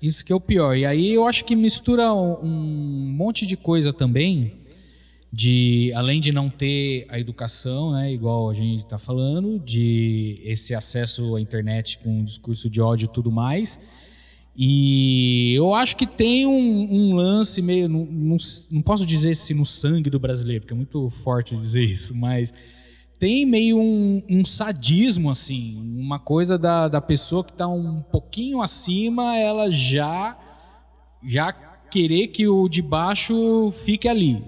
Isso que é o pior. E aí eu acho que mistura um monte de coisa também, além de não ter a educação, né, igual a gente está falando, de esse acesso à internet com um discurso de ódio e tudo mais. E eu acho que tem um lance meio... Não posso dizer se no sangue do brasileiro, porque é muito forte dizer isso, mas... Tem meio um sadismo, assim, uma coisa da pessoa que está um pouquinho acima, ela já querer que o de baixo fique ali.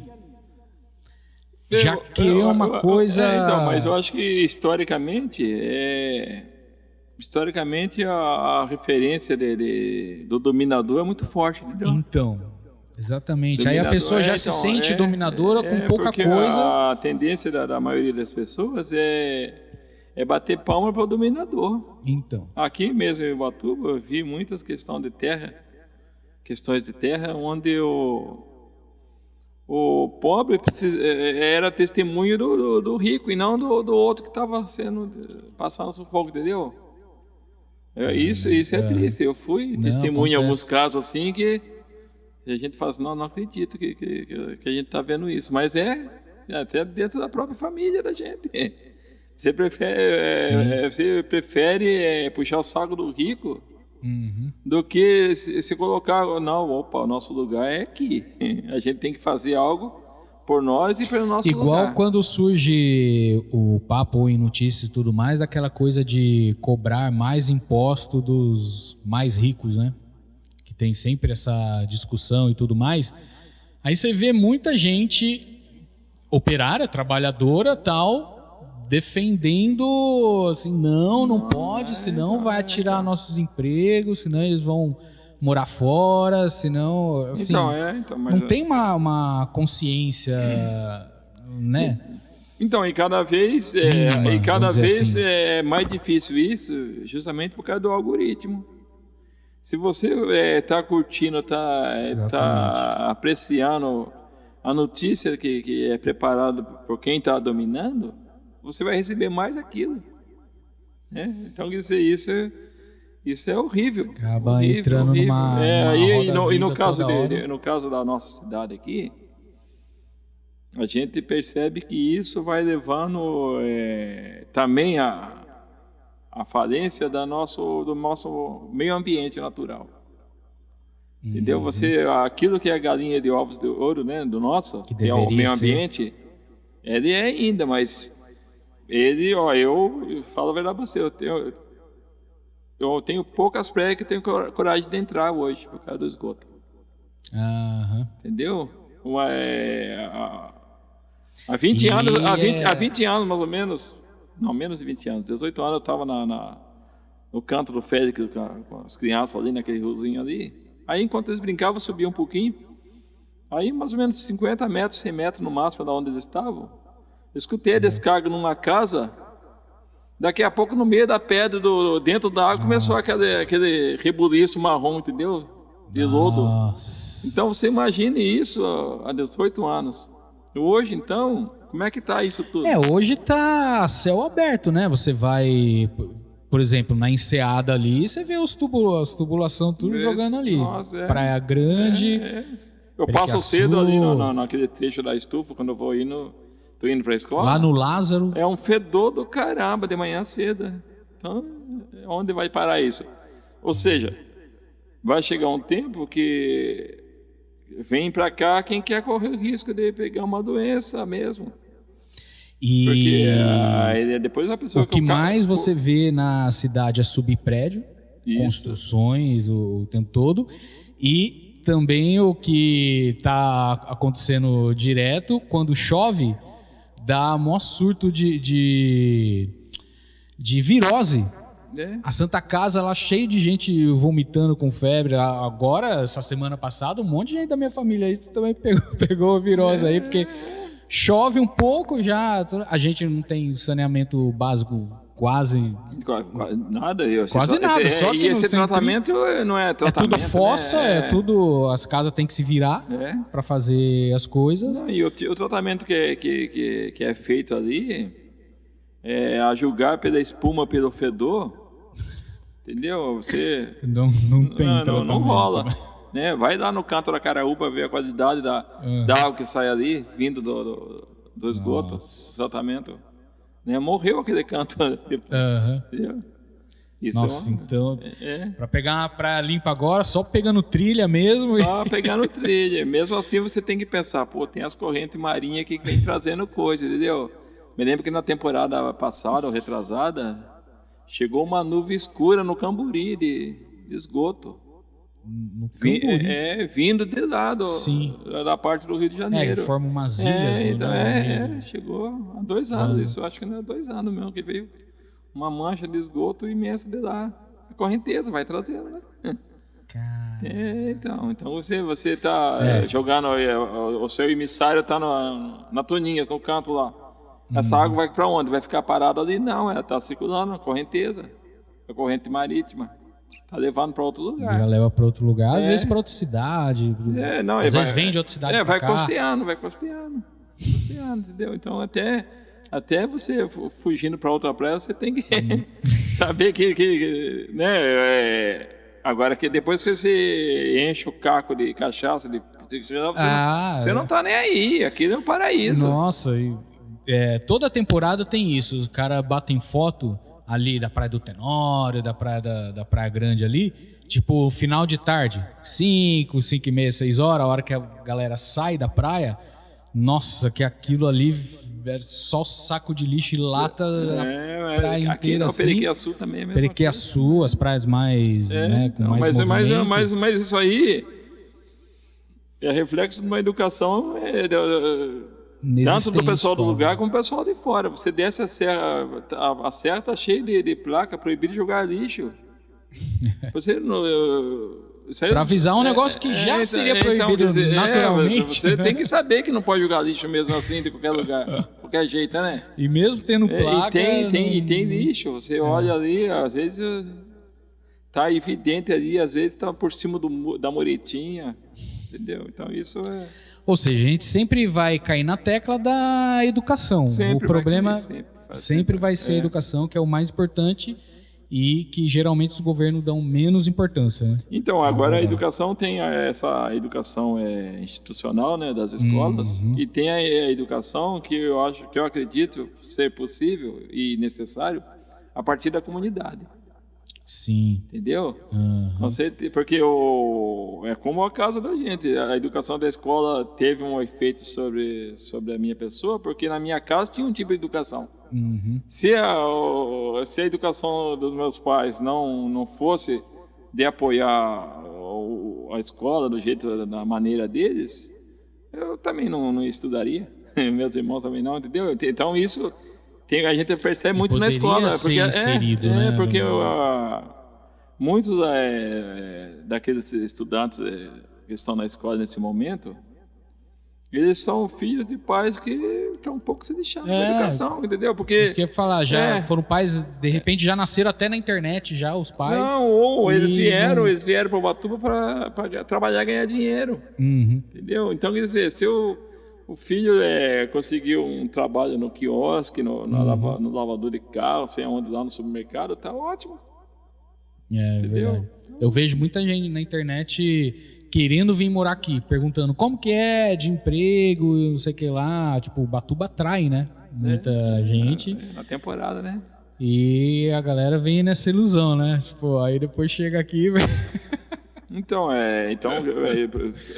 Já querer uma coisa... Então, mas eu acho que historicamente a referência do dominador é muito forte, entendeu? Então... Exatamente. Aí a pessoa já se sente dominadora com pouca coisa. A tendência da maioria das pessoas é bater palma para o dominador. Então. Aqui mesmo em Ubatuba eu vi muitas questões de terra, onde o pobre era testemunho do rico e não do outro que estava passando sufoco, entendeu? Isso é triste. Eu fui testemunha em alguns casos assim que a gente fala assim, não acredito que a gente está vendo isso. Mas até dentro da própria família da gente. Você prefere puxar o saco do rico do que se colocar... Não, o nosso lugar é aqui. A gente tem que fazer algo por nós e pelo nosso lugar. Igual quando surge o papo em notícias e tudo mais, daquela coisa de cobrar mais imposto dos mais ricos, né? Tem sempre essa discussão e tudo mais. Aí você vê muita gente operária, trabalhadora, tal, defendendo assim, não pode, senão vai atirar nossos empregos, senão eles vão morar fora, senão assim, mas não tem uma consciência, né? Então, e cada vez, Mínima, e cada vamos dizer vez assim. é mais difícil isso, justamente por causa do algoritmo. Se você está curtindo, tá apreciando a notícia que é preparada por quem está dominando, você vai receber mais aquilo. Né? Então, quer dizer, isso é horrível. Acaba horrível, entrando horrível. numa Aí, roda e no viva caso toda hora. no caso da nossa cidade aqui, a gente percebe que isso vai levando também a falência do nosso meio ambiente natural. Entendeu? Aquilo que é a galinha de ovos de ouro, né, do nosso, que é o deveria meio ser. ambiente, ele é ainda, mas eu falo a verdade pra você, eu tenho poucas praias que eu tenho coragem de entrar hoje por causa do esgoto. Aham. Entendeu? Há 20 anos, há 20 anos mais ou menos, não, menos de 20 anos, 18 anos eu estava no canto do Félix com as crianças ali naquele riozinho ali. Aí enquanto eles brincavam, eu subia um pouquinho. Aí mais ou menos 50 metros, 100 metros no máximo da onde eles estavam. Eu escutei a descarga numa casa. Daqui a pouco no meio da pedra, dentro da água, começou aquele rebuliço marrom, entendeu? De lodo. Nossa. Então você imagine isso há 18 anos. Hoje, então, como é que tá isso tudo? Hoje tá céu aberto, né? Você vai, por exemplo, na enseada ali, você vê as tubulação tudo jogando ali. Nossa, Praia Grande. Eu passo Periquiaçu. cedo ali naquele trecho da estufa, quando eu vou tô indo pra escola. Lá no Lázaro. É um fedor do caramba de manhã cedo. Então, onde vai parar isso? Ou seja, vai chegar um tempo que vem pra cá quem quer correr o risco de pegar uma doença mesmo. E Porque depois a pessoa o que mais você vê na cidade é subir prédio, Isso. construções o tempo todo. E também o que está acontecendo direto, quando chove, dá maior surto de virose. A Santa Casa lá cheio de gente vomitando com febre. Agora, essa semana passada, um monte de gente da minha família aí também pegou virose aí, porque chove um pouco já. A gente não tem saneamento básico quase nada. Quase nada. Só que e esse no centro tratamento não é tratamento. tudo fossa, né? tudo. As casas têm que se virar para fazer as coisas. Não, e o tratamento que é feito ali, a julgar pela espuma, pelo fedor, entendeu? Você Não tem tratamento. não rola. Né? Vai lá no canto da Caraúba ver a qualidade da água que sai ali, vindo do esgoto, tratamento. Né? Morreu aquele canto. Entendeu? Isso Nossa, então, para pegar uma praia limpa agora, só pegando trilha mesmo. Só pegando trilha. Mesmo assim, você tem que pensar, tem as correntes marinhas aqui que vem trazendo coisa, entendeu? Me lembro que na temporada passada, ou retrasada, chegou uma nuvem escura no Camburi de esgoto. No Camburi? Vindo de lá, da parte do Rio de Janeiro. Que forma umas ilhas. Então, chegou há 2 anos. Isso eu acho que não é 2 anos mesmo, que veio uma mancha de esgoto imensa de lá. A correnteza vai trazendo, né? Então você está jogando, o seu emissário está na Toninhas, no canto lá. Essa água vai para onde? Vai ficar parada ali? Não, ela está circulando, a correnteza, a corrente marítima. Está levando para outro lugar. Já leva para outro lugar, às vezes para outra cidade. Às vezes vem de outra cidade vai pra cá. Vai costeando, entendeu? Então até você fugindo para outra praia, você tem que saber que né? Agora que depois que você enche o caco de cachaça, você não está nem aí. Aquilo é um paraíso. Nossa, toda temporada tem isso. Os caras batem foto ali da Praia do Tenório, da Praia Grande ali, tipo final de tarde, 5h30, 6 horas, a hora que a galera sai da praia. Nossa, que aquilo ali é só saco de lixo e lata a praia aqui inteira. No assim. Periquiaçu também é mesmo. Periquiaçu, as praias mais, com mais movimento. Mas isso aí é reflexo de uma educação tanto do pessoal do lugar como do pessoal de fora. Você desce a serra tá cheia de placa proibido de jogar lixo. Você Para avisar um negócio que já seria proibido naturalmente. Você tem que saber que não pode jogar lixo mesmo assim de qualquer lugar, qualquer jeito, né? E mesmo tendo placa... E tem lixo, você olha ali, às vezes tá evidente ali, às vezes tá por cima da muretinha, entendeu? Então isso é... Ou seja, a gente sempre vai cair na tecla da educação. O problema sempre vai ser a educação, que é o mais importante e que geralmente os governos dão menos importância. Né? Então, agora a educação tem essa educação institucional, né, das escolas, e tem a educação que eu acredito ser possível e necessário a partir da comunidade. Sim. Entendeu? Com certeza, porque é como a casa da gente. A educação da escola teve um efeito sobre a minha pessoa, porque na minha casa tinha um tipo de educação. Se a educação dos meus pais não fosse de apoiar a escola do jeito, da maneira deles, eu também não estudaria. Meus irmãos também não, entendeu? Então isso... a gente percebe muito na escola, porque muitos daqueles estudantes que estão na escola nesse momento, eles são filhos de pais que estão um pouco se lixando da educação, entendeu? Porque isso que eu ia falar, já foram pais, de repente já nasceram até na internet, já os pais. Não, ou eles vieram para Ubatuba para trabalhar e ganhar dinheiro, entendeu? Então, quer dizer, se o filho conseguiu um trabalho no quiosque, no lavador de carro, sei aonde, lá no supermercado, tá ótimo. Entendeu? Verdade. Eu vejo muita gente na internet querendo vir morar aqui, perguntando como que é de emprego, não sei o que lá. Tipo, Ubatuba atrai, né? Muita gente. Na temporada, né? E a galera vem nessa ilusão, né? Tipo, aí depois chega aqui... Então, é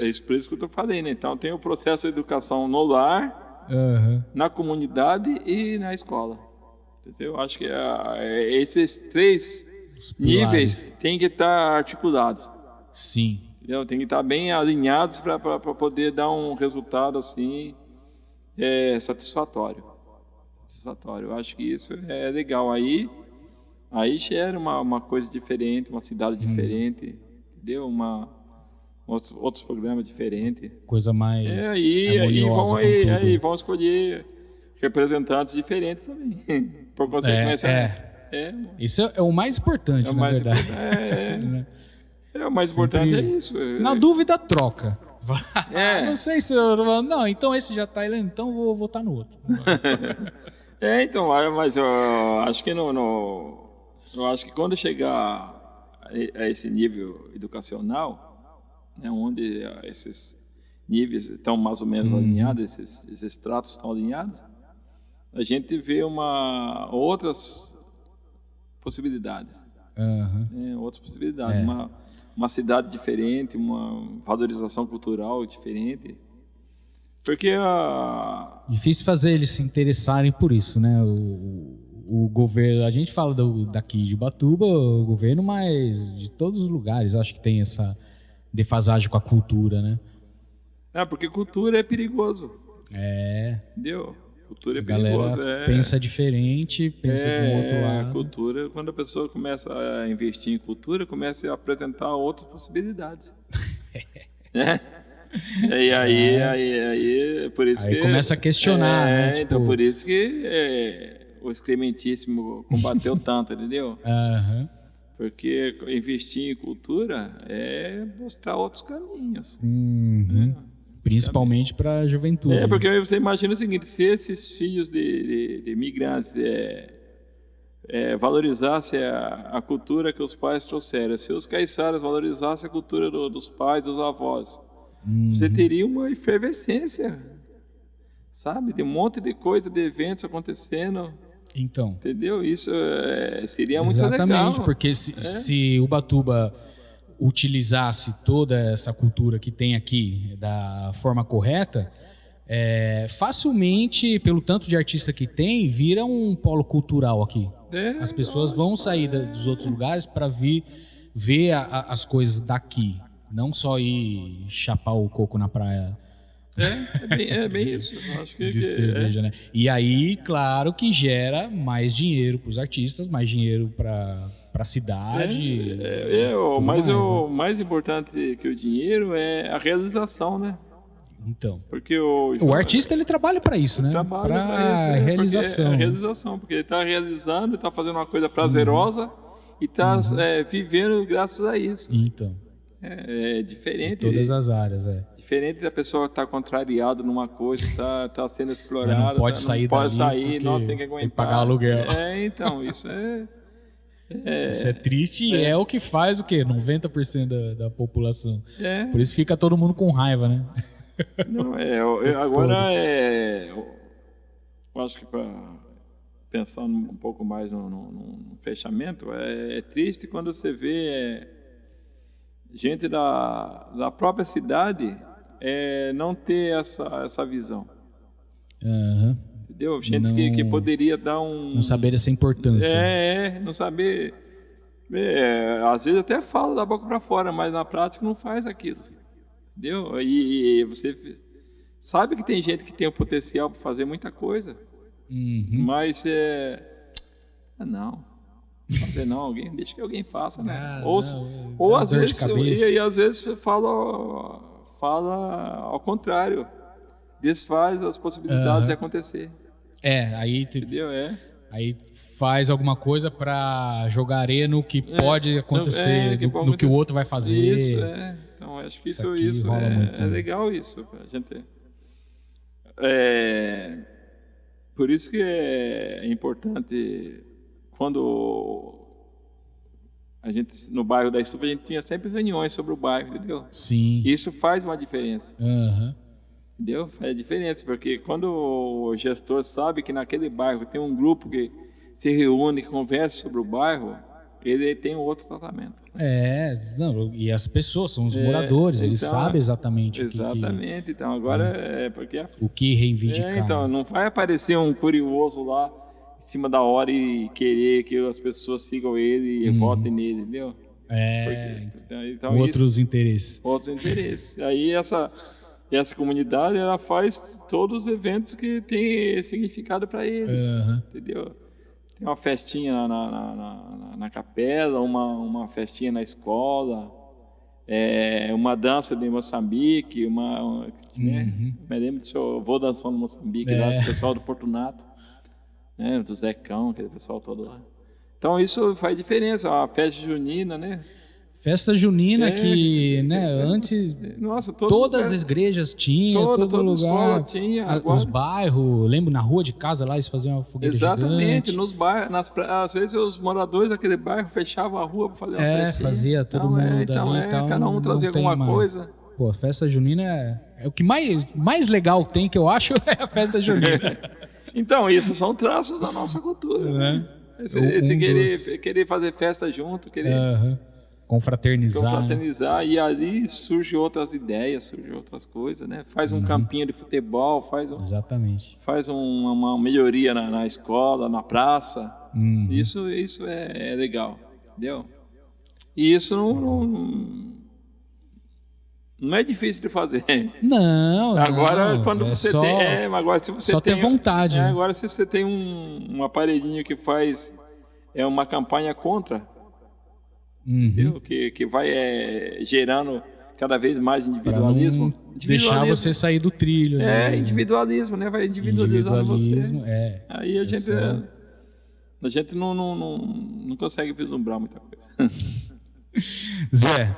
isso por isso que eu falei, né? Então tem o processo de educação no lar, na comunidade e na escola. Entendeu? Eu acho que esses três níveis têm que estar articulados. Sim. Entendeu? Tem que estar bem alinhados para poder dar um resultado assim satisfatório. Eu acho que isso é legal. Aí gera uma coisa diferente, uma cidade diferente. Entendeu? Outros programas diferentes. Coisa mais aí vão escolher representantes diferentes também. Por consequência, isso é o mais importante, na verdade. O mais importante é isso. Na dúvida, troca. Não sei se eu... Não, então esse já está, então vou votar no outro. Então, mas eu acho que eu acho que quando chegar a esse nível educacional, né, onde esses níveis estão mais ou menos alinhados, esses tratos estão alinhados, a gente vê outras possibilidades. Outras possibilidades. Uma cidade diferente, uma valorização cultural diferente. Porque difícil fazer eles se interessarem por isso, né? O governo, a gente fala daqui de Ubatuba, o governo, mas de todos os lugares acho que tem essa defasagem com a cultura, né? Porque cultura é perigoso. Entendeu? Cultura é perigoso. Pensa diferente, pensa de um outro lado. Cultura, quando a pessoa começa a investir em cultura, começa a apresentar outras possibilidades. E aí por isso que começa a questionar, né? Tipo... Então por isso que o excrementíssimo combateu tanto, entendeu? Porque investir em cultura é mostrar outros caminhos. Principalmente para a juventude. Porque você imagina o seguinte, se esses filhos de imigrantes valorizassem a cultura que os pais trouxeram, se os caiçaras valorizassem a cultura dos pais, dos avós, você teria uma efervescência, sabe? De um monte de coisa, de eventos acontecendo. Então. Entendeu? Isso seria muito legal. Exatamente, porque se Ubatuba utilizasse toda essa cultura que tem aqui da forma correta, facilmente, pelo tanto de artista que tem, vira um polo cultural aqui. As pessoas vão sair dos outros lugares para vir ver as coisas daqui. Não só ir chapar o coco na praia É bem isso. Eu acho que De cerveja, né? E aí, claro que gera mais dinheiro para os artistas, mais dinheiro para a cidade. Mas né? o mais importante que o dinheiro é a realização, né? Então, Porque o artista ele trabalha para isso, né? trabalha Para para isso, realização. Porque é a realização, porque ele está realizando, está fazendo uma coisa prazerosa e está vivendo graças a isso. Então, É diferente. em todas as áreas, Diferente da pessoa estar contrariado numa coisa, tá sendo explorada, Mas não pode sair não pode dali sair, porque nossa, tem que aguentar. tem que pagar aluguel. Então, isso Isso é triste e é o que faz o quê? 90% da população. é. Por isso fica todo mundo com raiva, né? Não, agora eu acho que para pensar um pouco mais no fechamento, é triste quando você vê gente da própria cidade não ter essa visão. Aham. Entendeu? Gente que poderia dar Não saber essa importância. não saber. Às vezes até fala da boca para fora, mas na prática não faz aquilo. Entendeu? E você sabe que tem gente que tem o potencial para fazer muita coisa, mas não fazer não, alguém deixa que alguém faça, né? Ou às vezes às vezes fala ao contrário, desfaz as possibilidades de acontecer. Aí Entendeu? aí faz alguma coisa para jogar areia no que pode acontecer, no que o outro vai fazer. Isso, Então, acho que isso rola muito, é legal isso. A gente... Por isso que é importante, quando a gente, no bairro da Estufa, a gente tinha sempre reuniões sobre o bairro, entendeu? Sim. Isso faz uma diferença. Aham. Entendeu? Faz diferença, porque quando o gestor sabe que naquele bairro tem um grupo que se reúne, que conversa sobre o bairro, ele tem um outro tratamento. E as pessoas são os moradores, eles sabem exatamente Exatamente. Então, agora porque o que reivindicar. então, não vai aparecer um curioso lá em cima da hora e querer que as pessoas sigam ele e votem nele, entendeu? Então, outros interesses. Outros interesses. Aí essa comunidade, ela faz todos os eventos que tem significado para eles, entendeu? Tem uma festinha na capela, uma festinha na escola, uma dança de Moçambique, né? Me lembro do seu avô dançando no Moçambique, lá com o pessoal do Fortunato, né? Do Zecão, aquele pessoal todo lá. Então isso faz diferença, a festa junina, né? Festa junina que, né, antes todas as igrejas tinham, todo lugar, escola tinha, agora... os bairros, lembro na rua de casa lá eles faziam uma fogueira Exatamente, gigante. Nos bairros, às vezes os moradores daquele bairro fechavam a rua para fazer uma festinha. Fazia todo mundo dali, cada um trazia alguma coisa. Pô, a festa junina é o que mais legal tem, que eu acho, é a festa junina. Então, isso são traços da nossa cultura, né? Querer fazer festa junto, querer... confraternizar, e ali surgem outras ideias, surgem outras coisas, né? Faz um campinho de futebol, faz uma melhoria na escola, na praça. Isso é legal, entendeu? E isso não é difícil de fazer. Agora, quando você tem, agora se você só tem ter vontade. Agora se você tem um aparelhinho que faz uma campanha contra, entendeu? Que vai gerando cada vez mais individualismo. Deixar você sair do trilho. Individualismo, né? Vai individualizando você. Aí a gente não consegue vislumbrar muita coisa. Zé,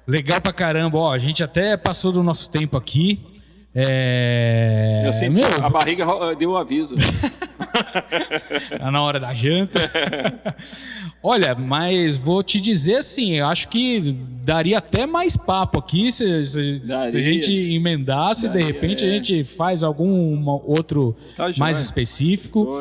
legal pra caramba. Ó, a gente até passou do nosso tempo aqui. Eu senti, a barriga deu o aviso. Tá na hora da janta. Olha, mas vou te dizer assim, eu acho que daria até mais papo aqui se a gente emendasse, de repente a gente faz algum outro mais específico.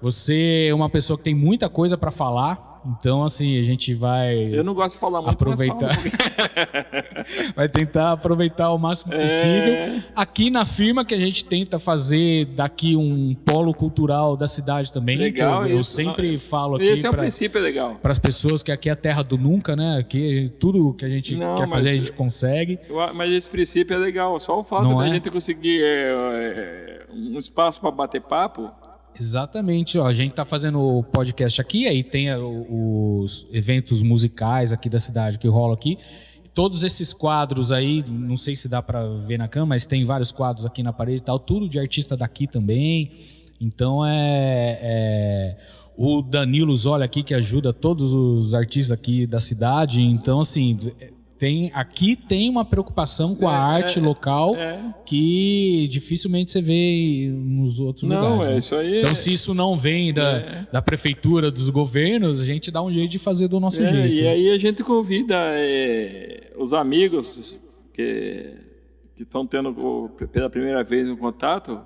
Você é uma pessoa que tem muita coisa para falar. Então, assim, a gente vai... Eu não gosto de falar muito, aproveitar. mas fala Vai tentar aproveitar o máximo possível. Aqui na firma que a gente tenta fazer daqui um polo cultural da cidade também. Legal, eu isso. sempre falo aqui esse é o princípio, é legal. para as pessoas que aqui é a terra do nunca, né? Aqui tudo que a gente quer fazer a gente consegue. Mas esse princípio é legal. Só o fato Não da é? gente conseguir um espaço para bater papo. Exatamente, ó, a gente tá fazendo o podcast aqui, aí tem os eventos musicais aqui da cidade que rolam aqui. Todos esses quadros aí, não sei se dá para ver na câmera, mas tem vários quadros aqui na parede e tal, tudo de artista daqui também. Então o Danilo Zolli aqui que ajuda todos os artistas aqui da cidade. Então, assim, aqui tem uma preocupação com a arte local que dificilmente você vê nos outros lugares. Não, isso aí. Então, se isso não vem da prefeitura, dos governos, a gente dá um jeito de fazer do nosso jeito. E aí a gente convida os amigos que estão tendo pela primeira vez um contato,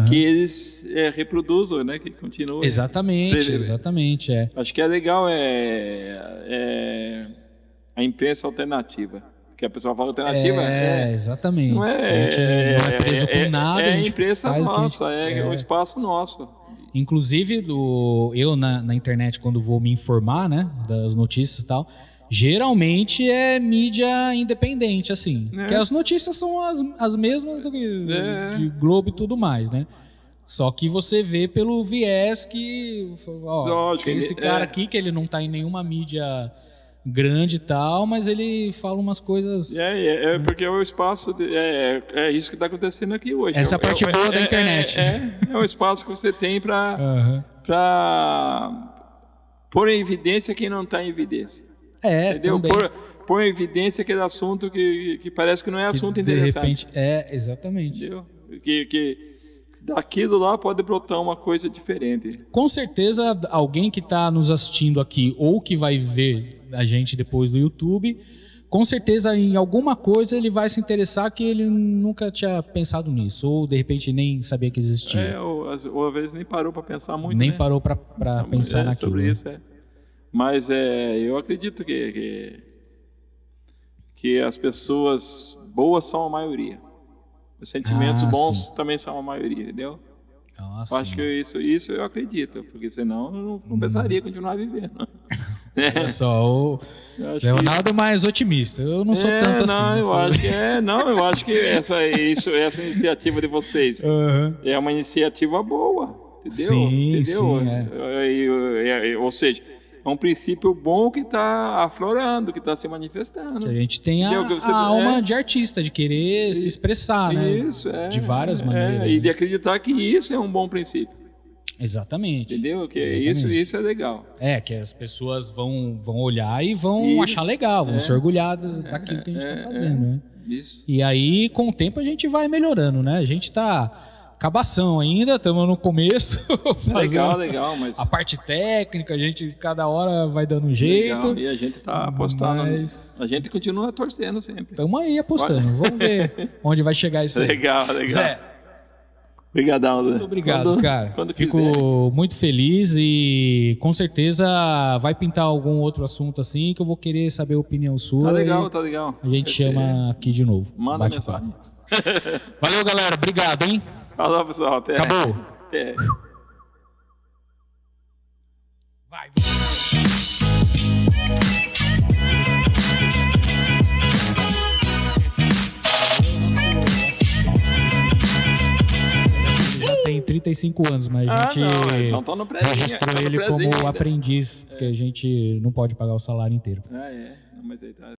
que eles reproduzam, né? Que continuem. Exatamente. Acho que é legal a imprensa alternativa. Que a pessoa fala alternativa. Exatamente. Não a gente não é preso com nada. É a imprensa nossa, é o espaço nosso. Inclusive, eu na internet, quando vou me informar, né, das notícias e tal, geralmente é mídia independente, assim. Porque as notícias são as mesmas do que de Globo e tudo mais, né? Só que você vê pelo viés que... Lógico, tem esse cara aqui que ele não tá em nenhuma mídia grande e tal, mas ele fala umas coisas... Porque o espaço... É isso que está acontecendo aqui hoje. Essa é a parte boa da internet. É o espaço que você tem para pôr em evidência quem não está em evidência. Entendeu? Pôr em evidência aquele assunto que parece que não é assunto interessante. De repente, exatamente. Entendeu? Que daquilo lá pode brotar uma coisa diferente. Com certeza, alguém que está nos assistindo aqui ou que vai ver a gente depois do YouTube, com certeza em alguma coisa ele vai se interessar que ele nunca tinha pensado nisso, ou de repente nem sabia que existia. Ou às vezes nem parou para pensar muito. Nem né? parou para pensar naquilo. Sobre isso, Mas eu acredito que as pessoas boas são a maioria. Os sentimentos bons também são a maioria, entendeu? Nossa, acho que isso eu acredito, porque senão eu não pensaria em continuar vivendo. Olha só, o Leonardo é mais otimista. Eu não sou tanto assim. Eu acho que essa iniciativa de vocês é uma iniciativa boa, entendeu? Sim, ou seja, é um princípio bom que está aflorando, que está se manifestando. Que a gente tem a alma de artista, de querer se expressar, né? Isso, de várias maneiras. E de acreditar que isso é um bom princípio. Exatamente. Entendeu? Isso é legal. Que as pessoas vão olhar e vão achar legal, vão se orgulhar daquilo que a gente está fazendo, né? Isso. E aí, com o tempo, a gente vai melhorando, né? A gente está... Cabação ainda, estamos no começo. Legal, mas... A parte técnica, a gente cada hora vai dando um jeito. Legal. E a gente está apostando. A gente continua torcendo sempre. Estamos aí apostando. Vamos ver onde vai chegar isso aí. Legal. Zé, obrigadão, Zé. muito obrigado, cara. Quando Fico muito feliz e com certeza vai pintar algum outro assunto assim que eu vou querer saber a opinião sua. Tá legal. A gente chama aqui de novo. Manda mensagem. Valeu, galera. Obrigado, hein? Falou, pessoal. Até. Acabou. Até. Vai. Já tem 35 anos, mas a gente então tá no prezinho, registrou ele como aprendiz, porque a gente não pode pagar o salário inteiro. Mas aí tá.